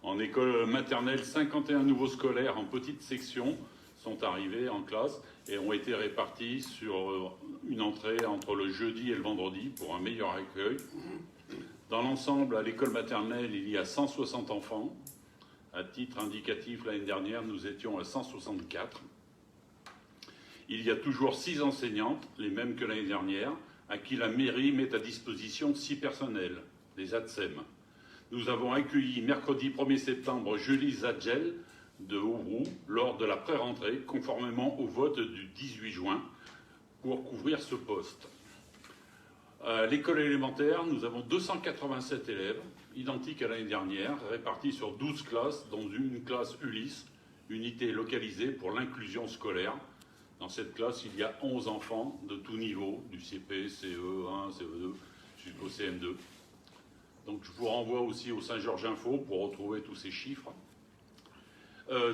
En école maternelle, 51 nouveaux scolaires en petite section sont arrivés en classe et ont été répartis sur une entrée entre le jeudi et le vendredi pour un meilleur accueil. Dans l'ensemble, à l'école maternelle, il y a 160 enfants. À titre indicatif, l'année dernière, nous étions à 164. Il y a toujours 6 enseignantes, les mêmes que l'année dernière, à qui la mairie met à disposition 6 personnels, les ATSEM. Nous avons accueilli mercredi 1er septembre Julie Zadgel de Auroux lors de la pré-rentrée, conformément au vote du 18 juin, pour couvrir ce poste. À l'école élémentaire, nous avons 287 élèves, identiques à l'année dernière, répartis sur 12 classes, dont une classe Ulysse, unité localisée pour l'inclusion scolaire. Dans cette classe, il y a 11 enfants de tout niveau, du CP, CE1, CE2, jusqu'au CM2. Donc je vous renvoie aussi au Saint-Georges Info pour retrouver tous ces chiffres.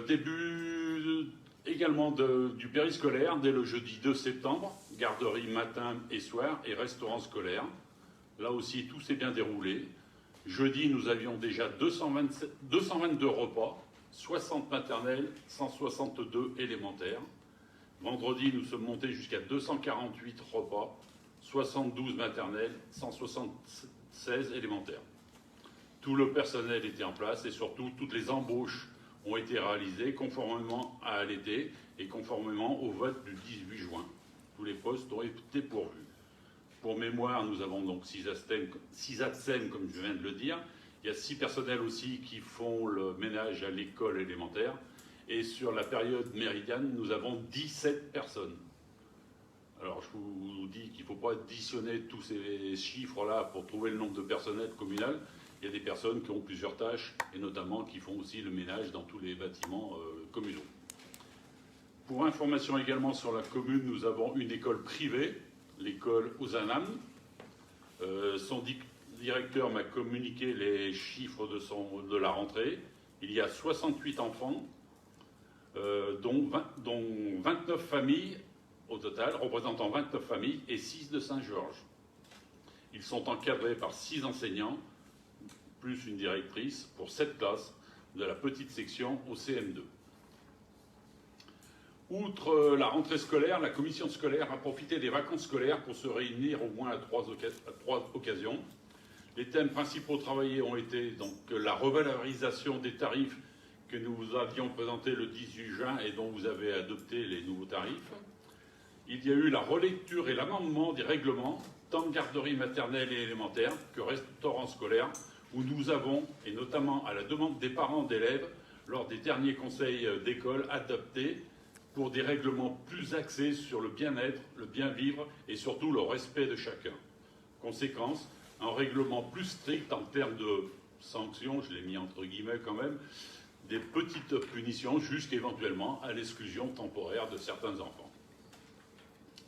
Début également du périscolaire, dès le jeudi 2 septembre, garderie matin et soir et restaurant scolaire. Là aussi, tout s'est bien déroulé. Jeudi, nous avions déjà 222 repas, 60 maternelles, 162 élémentaires. Vendredi, nous sommes montés jusqu'à 248 repas, 72 maternelles, 176 élémentaires. Tout le personnel était en place et surtout, toutes les embauches ont été réalisées conformément à l'été et conformément au vote du 18 juin. Tous les postes ont été pourvus. Pour mémoire, nous avons donc 6 ATSEM, comme je viens de le dire. Il y a 6 personnels aussi qui font le ménage à l'école élémentaire. Et sur la période méridiane, nous avons 17 personnes. Alors, je vous dis qu'il ne faut pas additionner tous ces chiffres-là pour trouver le nombre de personnels communal. Il y a des personnes qui ont plusieurs tâches, et notamment qui font aussi le ménage dans tous les bâtiments communaux. Pour information également sur la commune, nous avons une école privée, l'école Ozanam. Son directeur m'a communiqué les chiffres de la rentrée. Il y a 68 enfants, dont 29 familles au total, représentant 29 familles et 6 de Saint-Georges. Ils sont encadrés par 6 enseignants, plus une directrice, pour 7 classes de la petite section au CM2. Outre la rentrée scolaire, la commission scolaire a profité des vacances scolaires pour se réunir au moins à 3 occasions. Les thèmes principaux travaillés ont été donc la revalorisation des tarifs que nous avions présentés le 18 juin et dont vous avez adopté les nouveaux tarifs. Il y a eu la relecture et l'amendement des règlements, tant de garderie maternelle et élémentaire que restaurant scolaire, où nous avons, et notamment à la demande des parents d'élèves, lors des derniers conseils d'école, adopté pour des règlements plus axés sur le bien-être, le bien-vivre et surtout le respect de chacun. Conséquence, un règlement plus strict en termes de sanctions, je l'ai mis entre guillemets quand même, des petites punitions jusqu'éventuellement à l'exclusion temporaire de certains enfants.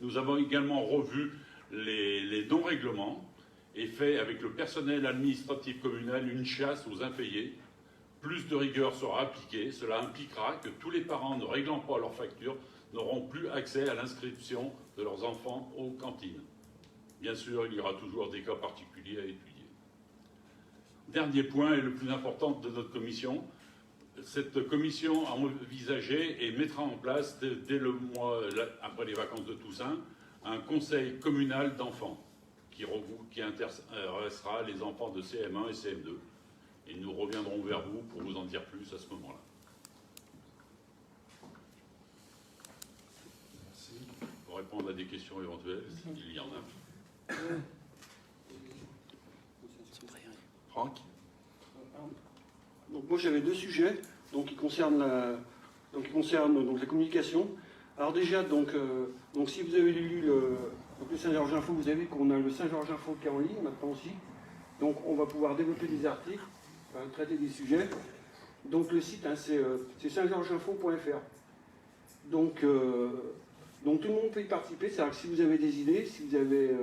Nous avons également revu les non-règlements et fait avec le personnel administratif communal une chasse aux impayés. Plus de rigueur sera appliquée. Cela impliquera que tous les parents ne réglant pas leurs factures n'auront plus accès à l'inscription de leurs enfants aux cantines. Bien sûr, il y aura toujours des cas particuliers à étudier. Dernier point et le plus important de notre commission, cette commission a envisagé et mettra en place dès le mois après les vacances de Toussaint un conseil communal d'enfants qui intéressera les enfants de CM1 et CM2. Et nous reviendrons vers vous pour vous en dire plus à ce moment-là. Pour répondre à des questions éventuelles, s'il y en a. Franck ? Donc moi j'avais deux sujets qui concernent la communication. Alors déjà donc si vous avez lu le Saint-Georges Info, vous avez vu qu'on a le Saint-Georges Info qui est en ligne maintenant aussi. Donc on va pouvoir développer des articles, traiter des sujets. Donc le site c'est saintgeorgesinfo.fr. Donc tout le monde peut y participer. C'est-à-dire que si vous avez des idées, si vous avez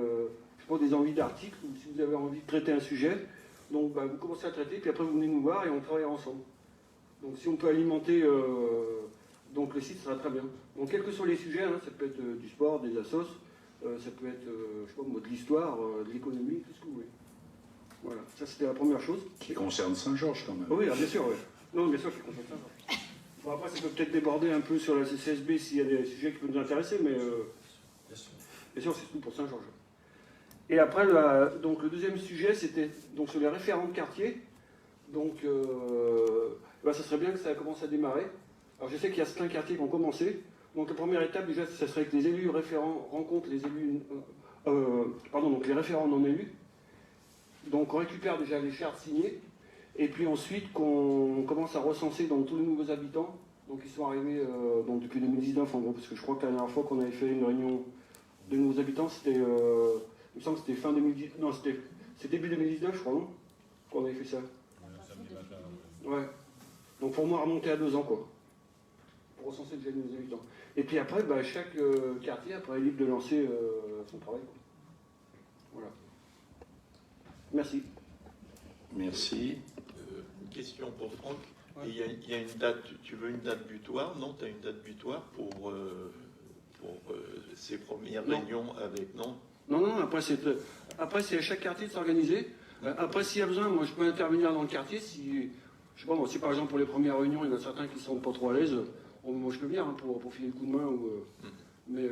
des envies d'articles, ou si vous avez envie de traiter un sujet, donc vous commencez à traiter, puis après vous venez nous voir et on travaille ensemble. Donc si on peut alimenter donc le site, ça sera très bien. Donc quels que soient les sujets, ça peut être du sport, des assos, ça peut être de l'histoire, de l'économie, tout ce que vous voulez. Voilà, ça c'était la première chose. Qui concerne Saint-Georges quand même. Oh oui, bien sûr, oui. Non, bien sûr, qui concerne Saint-Georges. Bon, après, ça peut peut-être déborder un peu sur la CCSB s'il y a des sujets qui peuvent nous intéresser, mais bien sûr, c'est tout pour Saint-Georges. Et après, donc, le deuxième sujet, c'était donc, sur les référents de quartier. Donc, ça serait bien que ça commence à démarrer. Alors, je sais qu'il y a certains quartiers qui ont commencé. Donc, la première étape, déjà, ça serait que les élus référents rencontrent les élus, donc les référents non élus. Donc, on récupère déjà les chartes signées. Et puis ensuite, qu'on commence à recenser donc, tous les nouveaux habitants. Donc, ils sont arrivés depuis 2019, en gros, parce que je crois que la dernière fois qu'on avait fait une réunion de nouveaux habitants, c'était. Il me semble que c'était fin 2010. Non, c'est début 2019, je crois, non ? Qu'on avait fait ça. Ouais. Donc, pour moi, remonter à 2 ans, quoi. Pour recenser déjà les nouveaux habitants. Et puis après, chaque quartier après, est libre de lancer son travail, quoi. Voilà. Merci. Merci. Une question pour Franck. Ouais. Il y a une date, tu veux une date butoir? Non, tu as une date butoir pour ces premières réunions avec... Non. Non, après c'est à chaque quartier de s'organiser. Après, s'il y a besoin, moi je peux intervenir dans le quartier. Si, je sais pas, moi, si par exemple pour les premières réunions, il y en a certains qui ne sont pas trop à l'aise, moi je peux venir pour filer le coup de main. Mais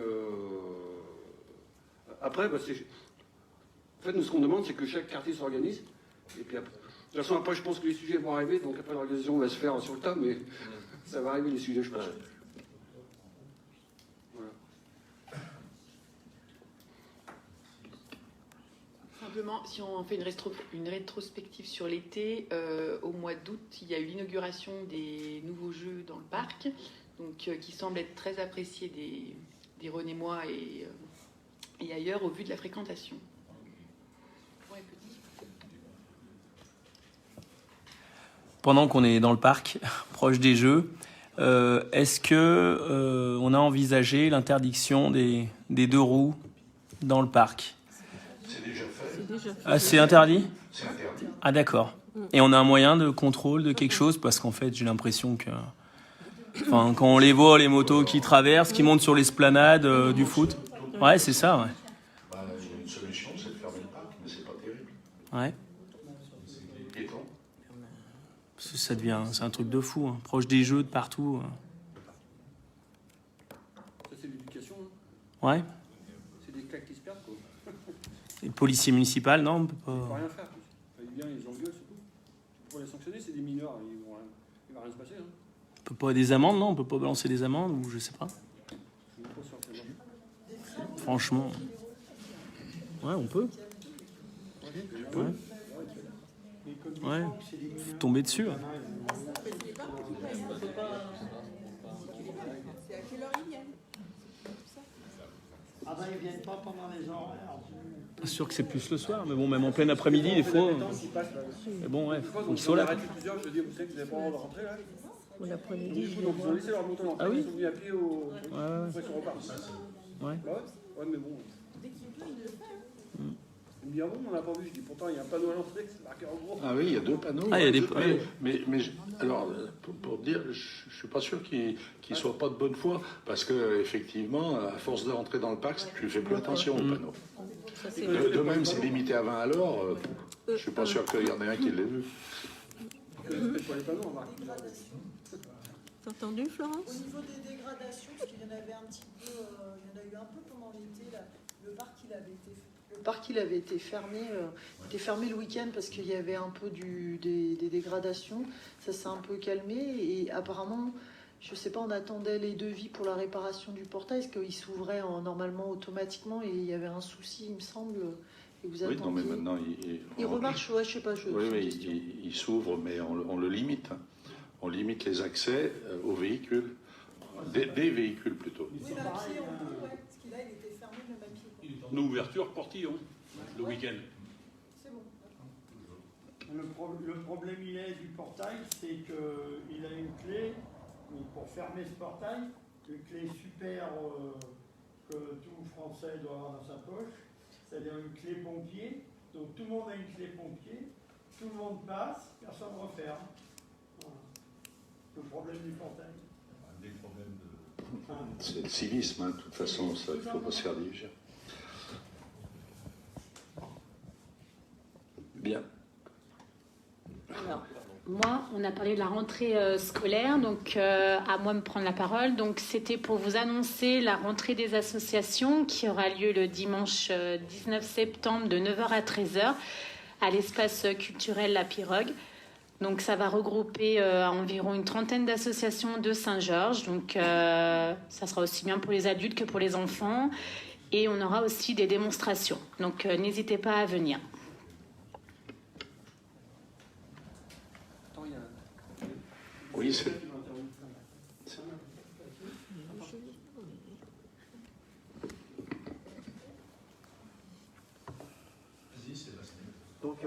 après, en fait, nous ce qu'on demande, c'est que chaque quartier s'organise. Et puis après, de toute façon, après, je pense que les sujets vont arriver, donc après l'organisation va se faire sur le tas, mais ça va arriver les sujets, je pense. Ouais. Simplement, si on fait une rétrospective sur l'été, au mois d'août, il y a eu l'inauguration des nouveaux jeux dans le parc, donc, qui semblent être très appréciés des Renémois et ailleurs au vu de la fréquentation. Ouais, petit. Pendant qu'on est dans le parc, proche des jeux, est-ce que on a envisagé l'interdiction des 2 roues dans le parc ? C'est déjà fait. Ah, c'est interdit ? C'est interdit. Ah, d'accord. Et on a un moyen de contrôle de quelque chose ? Parce qu'en fait, j'ai l'impression que... Enfin, quand on les voit, les motos qui traversent, qui montent sur l'esplanade du foot. Ouais, c'est ça, ouais. Il y a une solution, c'est de fermer le parc, mais c'est pas terrible. Ouais. Piéton. Parce que ça devient... C'est un truc de fou, hein. Proche des jeux, de partout. Ça, c'est l'éducation. Ouais. C'est des claques qui se perdent, quoi. Et le policier municipal, non, on peut Ils ne peuvent pas... rien faire. Ils viennent, ils engueulent, c'est tout. Pour les sanctionner, c'est des mineurs. Il ne va rien se passer. Hein. On peut pas des amendes, non ? On peut pas balancer des amendes, ou je sais pas. Je suis même pas sûr que c'est bon. Franchement. Ouais, on peut. Ouais. Ouais. Faut tomber dessus. Hein. C'est à quelle heure ils viennent? Ah ben ils viennent pas pendant les horaires. C'est sûr que c'est plus le soir, mais bon, même en plein après-midi, des fois. Mais bon, ouais, faut qu'ils soient là. Plusieurs, je dis, vous savez que vous n'avez pas le droit de rentrer là. L'après-midi, Donc ils ont laissé leur moto l'entrée, Ah oui. ils sont venus à pied au. Ouais. Après, ils sont repartis. Ouais. Bah ouais, mais bon. Dès qu'il peut, il le fait. Il me dit, ah bon, on n'a pas vu. Je dis, pourtant, il y a un panneau à l'entrée, c'est marqué en gros. Ah oui, il y a 2 panneaux. Ah, il y a des alors, pour dire, je suis pas sûr qu'ils soient pas de bonne foi, parce que effectivement, à force de rentrer dans le parc, tu fais plus attention aux panneaux. De même, c'est limité à 20 à l'heure. Je suis pas sûr qu'il y en ait un qui l'ait vu. Pour les panneaux, on va. T'as entendu, Florence? Au niveau des dégradations, parce qu'il y en avait un petit peu, il y en a eu un peu pendant l'été, là, le parc il avait été fermé, était fermé le week-end parce qu'il y avait un peu des dégradations. Ça s'est un peu calmé et apparemment, je sais pas, on attendait les devis pour la réparation du portail, parce qu'il s'ouvrait normalement automatiquement et il y avait un souci, il me semble. Et vous Oui, non, mais maintenant, il remarche, ouais, je sais pas. Oui, il s'ouvre, mais on le limite. Hein. On limite les accès aux véhicules, des véhicules plutôt. Oui, mais à pied, on peut, ouais, parce qu'il il était fermé même à pied. Une ouverture portillon, le week-end. C'est bon. Le problème il est du portail, c'est qu'il a une clé, mais pour fermer ce portail, une clé super que tout Français doit avoir dans sa poche, c'est-à-dire une clé pompier. Donc tout le monde a une clé pompier, tout le monde passe, personne ne referme. Voilà. Le problème du portail. Des problèmes de... C'est le civisme, hein, de toute façon, ça, il ne faut pas se faire diviser. Bien. Alors, moi, on a parlé de la rentrée scolaire, donc à moi de me prendre la parole. Donc, c'était pour vous annoncer la rentrée des associations qui aura lieu le dimanche 19 septembre de 9h à 13h à l'espace culturel La Pirogue. Donc, ça va regrouper environ une trentaine d'associations de Saint-Georges. Donc, ça sera aussi bien pour les adultes que pour les enfants. Et on aura aussi des démonstrations. Donc, n'hésitez pas à venir. Oui, c'est... Donc,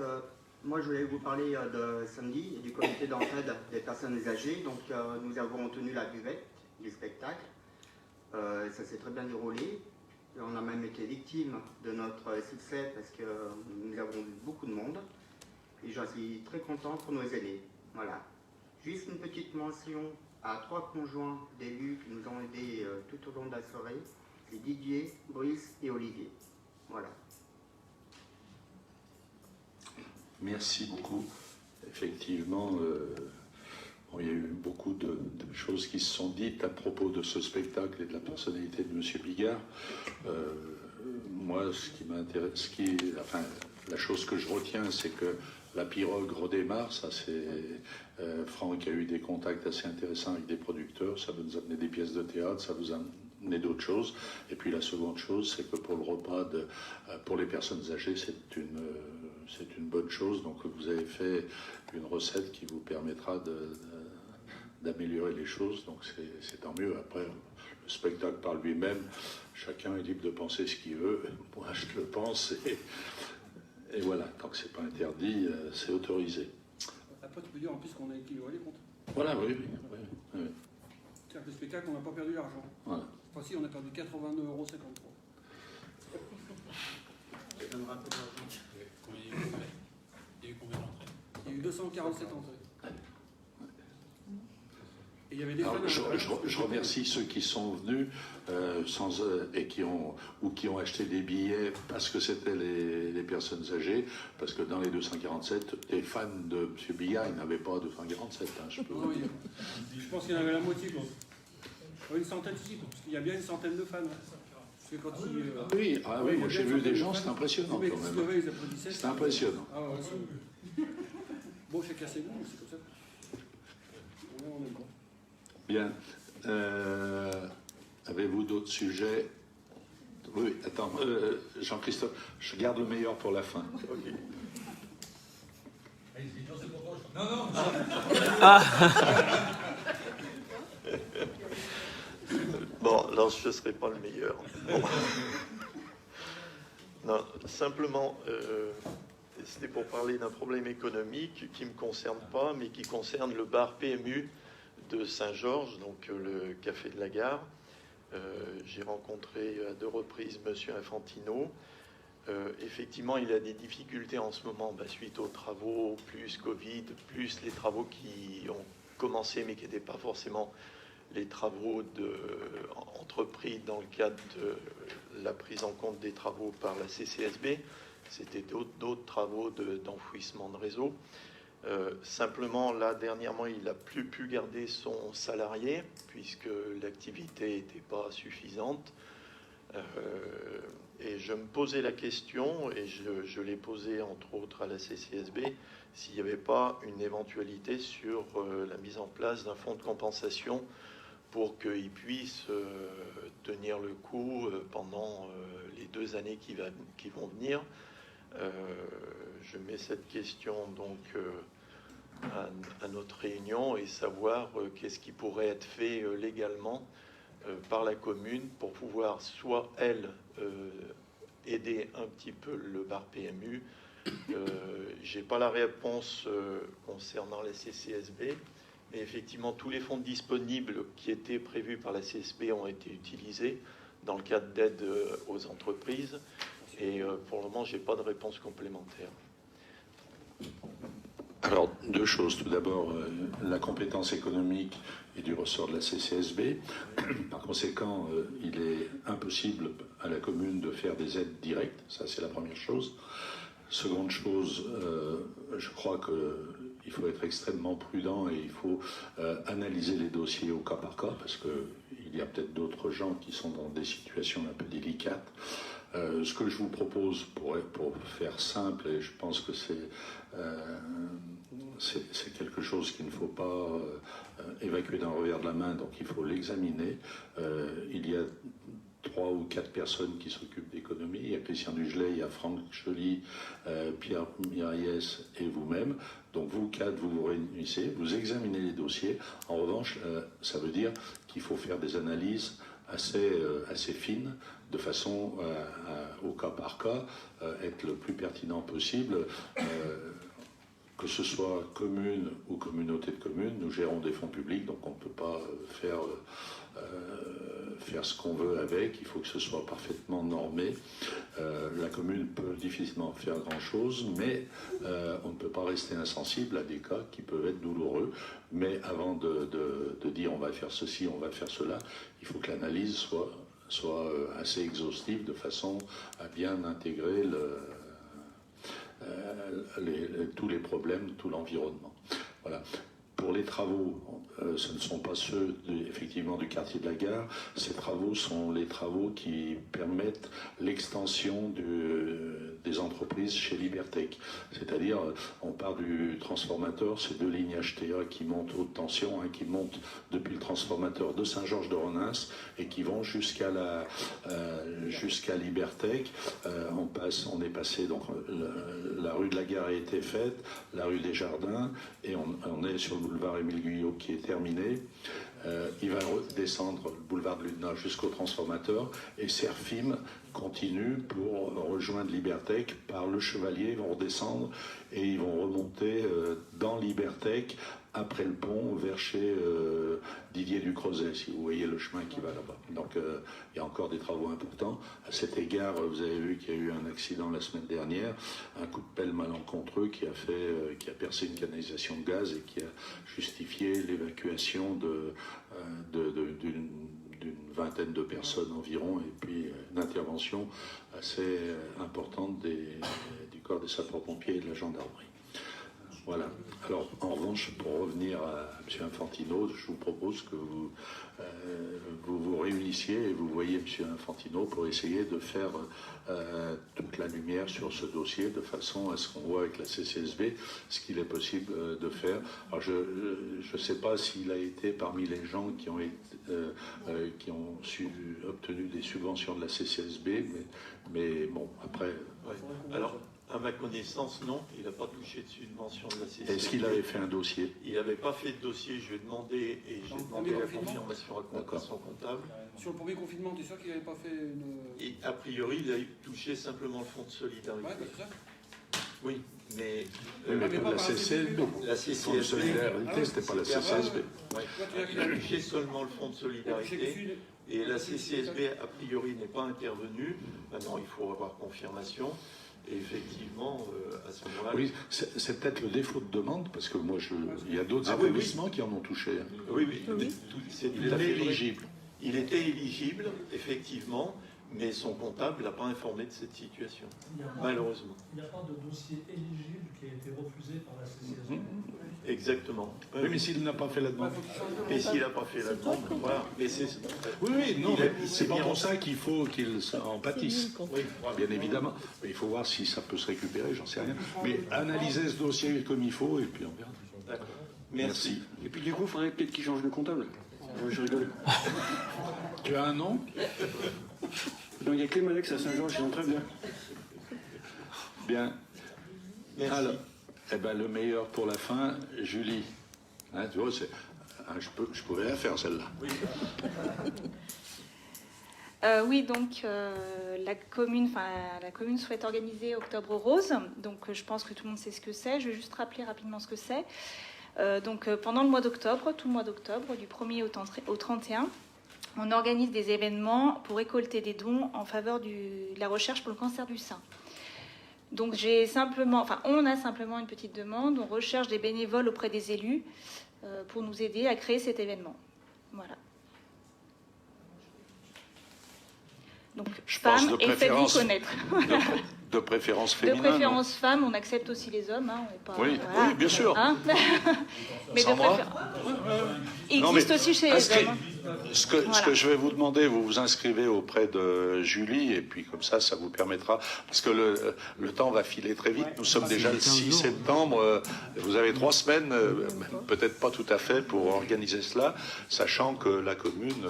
moi, je voulais vous parler de samedi et du comité d'entraide des personnes âgées. Donc, nous avons tenu la buvette du spectacle. Ça s'est très bien déroulé. Et on a même été victime de notre succès parce que nous avons vu beaucoup de monde. Et j'en suis très content pour nos aînés. Voilà. Juste une petite mention à 3 conjoints d'élus qui nous ont aidés tout au long de la soirée. C'est Didier, Brice et Olivier. Voilà. Merci beaucoup. Effectivement, il y a eu beaucoup de choses qui se sont dites à propos de ce spectacle et de la personnalité de M. Bigard. Moi, ce qui m'intéresse, la chose que je retiens, c'est que La Pirogue redémarre. Ça, c'est Franck a eu des contacts assez intéressants avec des producteurs. Ça va nous amener des pièces de théâtre, ça vous amener d'autres choses. Et puis la seconde chose, c'est que pour le repas pour les personnes âgées, c'est une bonne chose. Donc vous avez fait une recette qui vous permettra d'améliorer les choses. Donc c'est tant mieux. Après, le spectacle par lui-même, chacun est libre de penser ce qu'il veut. Moi, je le pense. Et voilà, tant que c'est pas interdit, c'est autorisé. Après, tu peux dire en plus qu'on a équilibré les comptes. Voilà, oui. C'est-à-dire que le spectacle, on n'a pas perdu l'argent. Voilà. Enfin, si, on a perdu 82,53 €. Je donnerai un peu d'argent. Il y a eu combien d'entrées? Il y a eu 247 entrées. Et il y avait des Alors, fans. je remercie ceux qui sont venus et qui ont acheté des billets parce que c'était les personnes âgées, parce que dans les 247, des fans de M. Bigard, il n'avait pas 247. Hein, je pense qu'il y en avait la moitié, quoi. Une centaine ici, parce qu'il y a bien une centaine de fans. Parce que quand oui, moi j'ai vu des gens, c'est impressionnant quand même. C'est impressionnant. Ah ouais, bon, chacun ses goûts, c'est comme ça. On est bon. Bien. Avez-vous d'autres sujets? Oui, attends, Jean-Christophe, je garde le meilleur pour la fin. Okay. Non. je ne serai pas le meilleur. Non, simplement, c'était pour parler d'un problème économique qui ne me concerne pas, mais qui concerne le bar PMU de Saint-Georges, donc le café de la gare. J'ai rencontré à 2 reprises M. Infantino. Effectivement, il a des difficultés en ce moment suite aux travaux, plus Covid, plus les travaux qui ont commencé mais qui n'étaient pas forcément les travaux entrepris dans le cadre de la prise en compte des travaux par la CCSB. C'était d'autres travaux d'enfouissement de réseau. Simplement, là, dernièrement, il n'a plus pu garder son salarié puisque l'activité n'était pas suffisante. Et je me posais la question, et je l'ai posée entre autres à la CCSB, s'il n'y avait pas une éventualité sur la mise en place d'un fonds de compensation pour qu'ils puissent tenir le coup pendant les 2 années qui vont venir. Je mets cette question donc à notre réunion et savoir qu'est-ce qui pourrait être fait légalement par la commune pour pouvoir soit elle aider un petit peu le bar PMU. J'ai pas la réponse concernant la CCSB, mais effectivement tous les fonds disponibles qui étaient prévus par la CSB ont été utilisés dans le cadre d'aide aux entreprises et pour le moment j'ai pas de réponse complémentaire. Alors, 2 choses. Tout d'abord, la compétence économique est du ressort de la CCSB. Par conséquent, il est impossible à la commune de faire des aides directes. Ça, c'est la première chose. Seconde chose, je crois qu'il faut être extrêmement prudent et il faut analyser les dossiers au cas par cas parce qu'il y a peut-être d'autres gens qui sont dans des situations un peu délicates. Ce que je vous propose, pour faire simple, et je pense que c'est quelque chose qu'il ne faut pas évacuer d'un revers de la main, donc il faut l'examiner. Il y a 3 ou 4 personnes qui s'occupent d'économie. Il y a Christian Dugelet, il y a Franck Joly, Pierre Miraillès et vous-même. Donc vous 4, vous vous réunissez, vous examinez les dossiers. En revanche, ça veut dire qu'il faut faire des analyses assez fines, de façon au cas par cas, être le plus pertinent possible. Que ce soit commune ou communauté de communes, nous gérons des fonds publics, donc on ne peut pas faire ce qu'on veut avec, il faut que ce soit parfaitement normé. La commune peut difficilement faire grand-chose, mais on ne peut pas rester insensible à des cas qui peuvent être douloureux. Mais avant de dire on va faire ceci, on va faire cela, il faut que l'analyse soit assez exhaustive de façon à bien intégrer tous les problèmes, tout l'environnement. Voilà. Pour les travaux, ce ne sont pas ceux effectivement du quartier de la gare. Ces travaux sont les travaux qui permettent l'extension des entreprises chez Libertech. C'est-à-dire, on part du transformateur, ces 2 lignes HTA qui montent haute tension, qui montent depuis le transformateur de Saint-Georges-de-Renins et qui vont jusqu'à Libertech. On est passé, donc la rue de la gare a été faite, la rue des Jardins, et on est sur le boulevard Émile Guyot qui est terminé. Il va descendre le boulevard de Ludna jusqu'au transformateur et Serfim continue pour rejoindre Libertech par le Chevalier. Ils vont redescendre et ils vont remonter dans Libertech après le pont vers chez Didier Ducrozet, si vous voyez le chemin qui va là-bas. Donc il y a encore des travaux importants. À cet égard, vous avez vu qu'il y a eu un accident la semaine dernière, un coup de pelle malencontreux qui a percé une canalisation de gaz et qui a justifié l'évacuation d'une vingtaine de personnes environ, et puis une intervention assez importante du corps des sapeurs-pompiers et de la gendarmerie. Voilà. Alors, en revanche, pour revenir à M. Infantino, je vous propose que vous réunissiez et vous voyez M. Infantino pour essayer de faire toute la lumière sur ce dossier de façon à ce qu'on voit avec la CCSB ce qu'il est possible de faire. Alors, je ne sais pas s'il a été parmi les gens qui ont obtenu des subventions de la CCSB, mais bon, après... Ouais. Alors, À ma connaissance, non, il n'a pas touché de subvention de la CCSB. Est-ce qu'il avait fait un dossier? Il n'avait pas fait de dossier, je lui ai demandé, et j'ai demandé la confirmation à son comptable. Sur le premier confinement, tu es sûr qu'il n'avait pas fait une... Et a priori, il a touché simplement le fonds de solidarité. Ouais, c'est ça. Oui, mais... Oui, mais pas la CCSB. La Le fonds de CCSB, solidarité, c'était pas la CCSB. Ouais. Il a touché seulement le fonds de solidarité. Et la CCSB, a priori, n'est pas intervenue. Maintenant, il faut avoir confirmation. Et effectivement, à ce moment-là... Oui, c'est peut-être le défaut de demande, parce que moi, il y a d'autres établissements qui en ont touché. Oui, oui. Il est éligible. Il était éligible, effectivement, mais son comptable l'a pas informé de cette situation, malheureusement. Il n'y a pas de dossier éligible qui a été refusé par la CCSB. Exactement. Oui, mais s'il n'a pas fait la demande. Et s'il n'a pas fait la demande, voilà. Mais oui, non, mais c'est pas pour ça qu'il faut qu'il en pâtisse. Oui, bien évidemment. Mais il faut voir si ça peut se récupérer, j'en sais rien. Mais analyser ce dossier comme il faut, et puis on verra. D'accord. Merci. Et puis du coup, il faudrait peut-être qu'il change de comptable. Je rigole. Tu as un nom? Donc il y a Clé Malex à Saint-Georges, ils vont très bien. Bien. Merci. Alors, eh ben, le meilleur pour la fin, Julie. Hein, tu vois, je pouvais la faire, celle-là. Oui, donc la commune souhaite organiser Octobre Rose. Donc je pense que tout le monde sait ce que c'est. Je vais juste rappeler rapidement ce que c'est. Pendant le mois d'octobre, tout le mois d'octobre, du 1er au 31, on organise des événements pour récolter des dons en faveur de la recherche pour le cancer du sein. Donc on a simplement une petite demande. On recherche des bénévoles auprès des élus pour nous aider à créer cet événement. Voilà. Donc, femmes, et faites-vous connaître. De préférence féminin. De préférence femmes, on accepte aussi les hommes. Hein, on est pas, oui, voilà, oui, bien sûr. Hein mais de préférence. Il existe aussi chez les hommes. Ce que je vais vous demander, vous vous inscrivez auprès de Julie, et puis comme ça vous permettra, parce que le temps va filer très vite. Nous sommes déjà le 6 septembre. Vous avez 3 semaines, peut-être pas tout à fait, pour organiser cela, sachant que la commune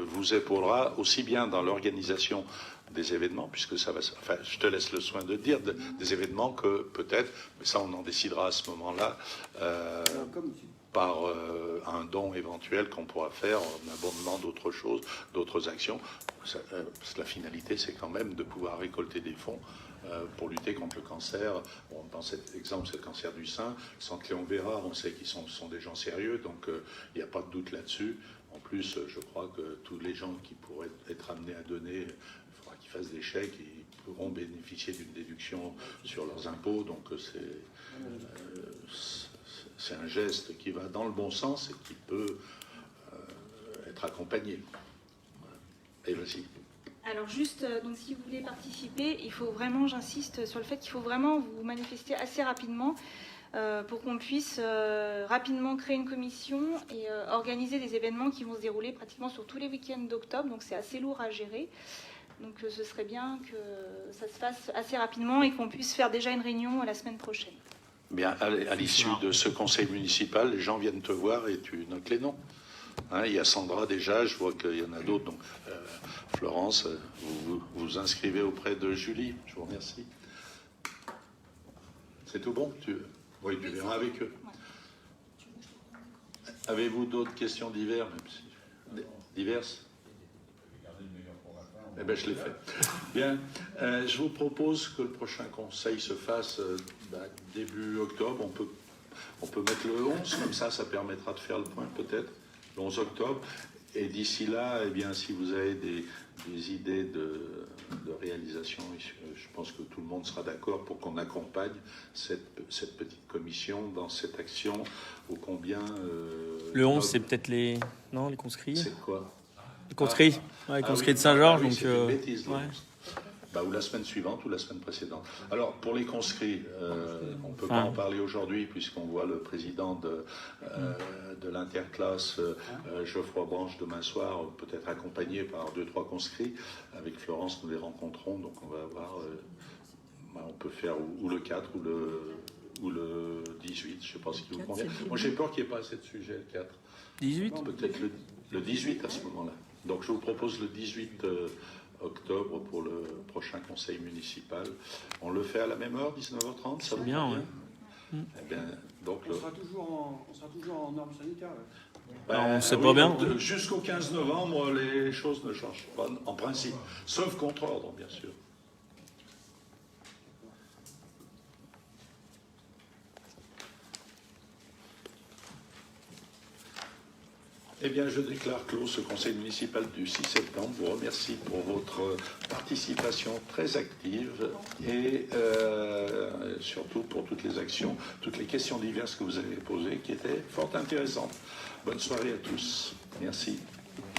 vous épaulera aussi bien dans l'organisation des événements, puisque ça va... Enfin, je te laisse le soin de dire des événements que peut-être, mais ça on en décidera à ce moment-là, par un don éventuel qu'on pourra faire en abondement d'autres choses, d'autres actions. Parce que la finalité, c'est quand même de pouvoir récolter des fonds pour lutter contre le cancer. Bon, dans cet exemple, c'est le cancer du sein. Sans Léon Vera, on sait qu'ils sont des gens sérieux, donc il n'y a pas de doute là-dessus. En plus, je crois que tous les gens qui pourraient être amenés à donner, il faudra qu'ils fassent des chèques et ils pourront bénéficier d'une déduction sur leurs impôts. Donc c'est un geste qui va dans le bon sens et qui peut être accompagné. Voilà. Et vas-y. Alors juste, donc si vous voulez participer, il faut vraiment, j'insiste sur le fait qu'il faut vraiment vous manifester assez rapidement pour qu'on puisse rapidement créer une commission et organiser des événements qui vont se dérouler pratiquement sur tous les week-ends d'octobre. Donc c'est assez lourd à gérer. Donc ce serait bien que ça se fasse assez rapidement et qu'on puisse faire déjà une réunion la semaine prochaine. Bien, à l'issue de ce conseil municipal, les gens viennent te voir et tu notes les noms. Hein, il y a Sandra déjà, je vois qu'il y en a d'autres. Donc, Florence, vous inscrivez auprès de Julie. Je vous remercie. C'est tout bon? Oui, tu verras avec eux. Ouais. Avez-vous d'autres questions diverses? Diverses? Eh bien, je l'ai fait. Bien, je vous propose que le prochain conseil se fasse début octobre. On peut mettre le 11, comme ça permettra de faire le point peut-être, le 11 octobre. Et d'ici là, eh bien, si vous avez des idées de réalisation, je pense que tout le monde sera d'accord pour qu'on accompagne cette petite commission dans cette action ô combien... le 11, c'est peut-être les conscrits. C'est quoi? Les conscrits, les conscrits de Saint-Georges. Oui, donc, c'est une bêtise. Ou la semaine suivante ou la semaine précédente. Alors, pour les conscrits, on ne peut pas en parler aujourd'hui puisqu'on voit le président de l'interclasse, Geoffroy Branche, demain soir, peut-être accompagné par 2-3 conscrits. Avec Florence, nous les rencontrons, donc on va avoir... on peut faire ou le 4 ou le 18, je ne sais pas ce qui vous convient. Moi, j'ai peur qu'il n'y ait pas assez de sujets, le 4. 18 Peut-être le 18 à ce moment-là. Donc, je vous propose le 18 octobre pour le prochain conseil municipal. On le fait à la même heure, 19h30, ça vous bien, convient ouais. Eh bien, donc, On sera toujours en normes sanitaires. On sait oui, pas bien. donc, jusqu'au 15 novembre, les choses ne changent pas, en principe, sauf contre ordre, bien sûr. Eh bien, je déclare clos ce conseil municipal du 6 septembre. Je vous remercie pour votre participation très active et surtout pour toutes les actions, toutes les questions diverses que vous avez posées qui étaient fort intéressantes. Bonne soirée à tous. Merci.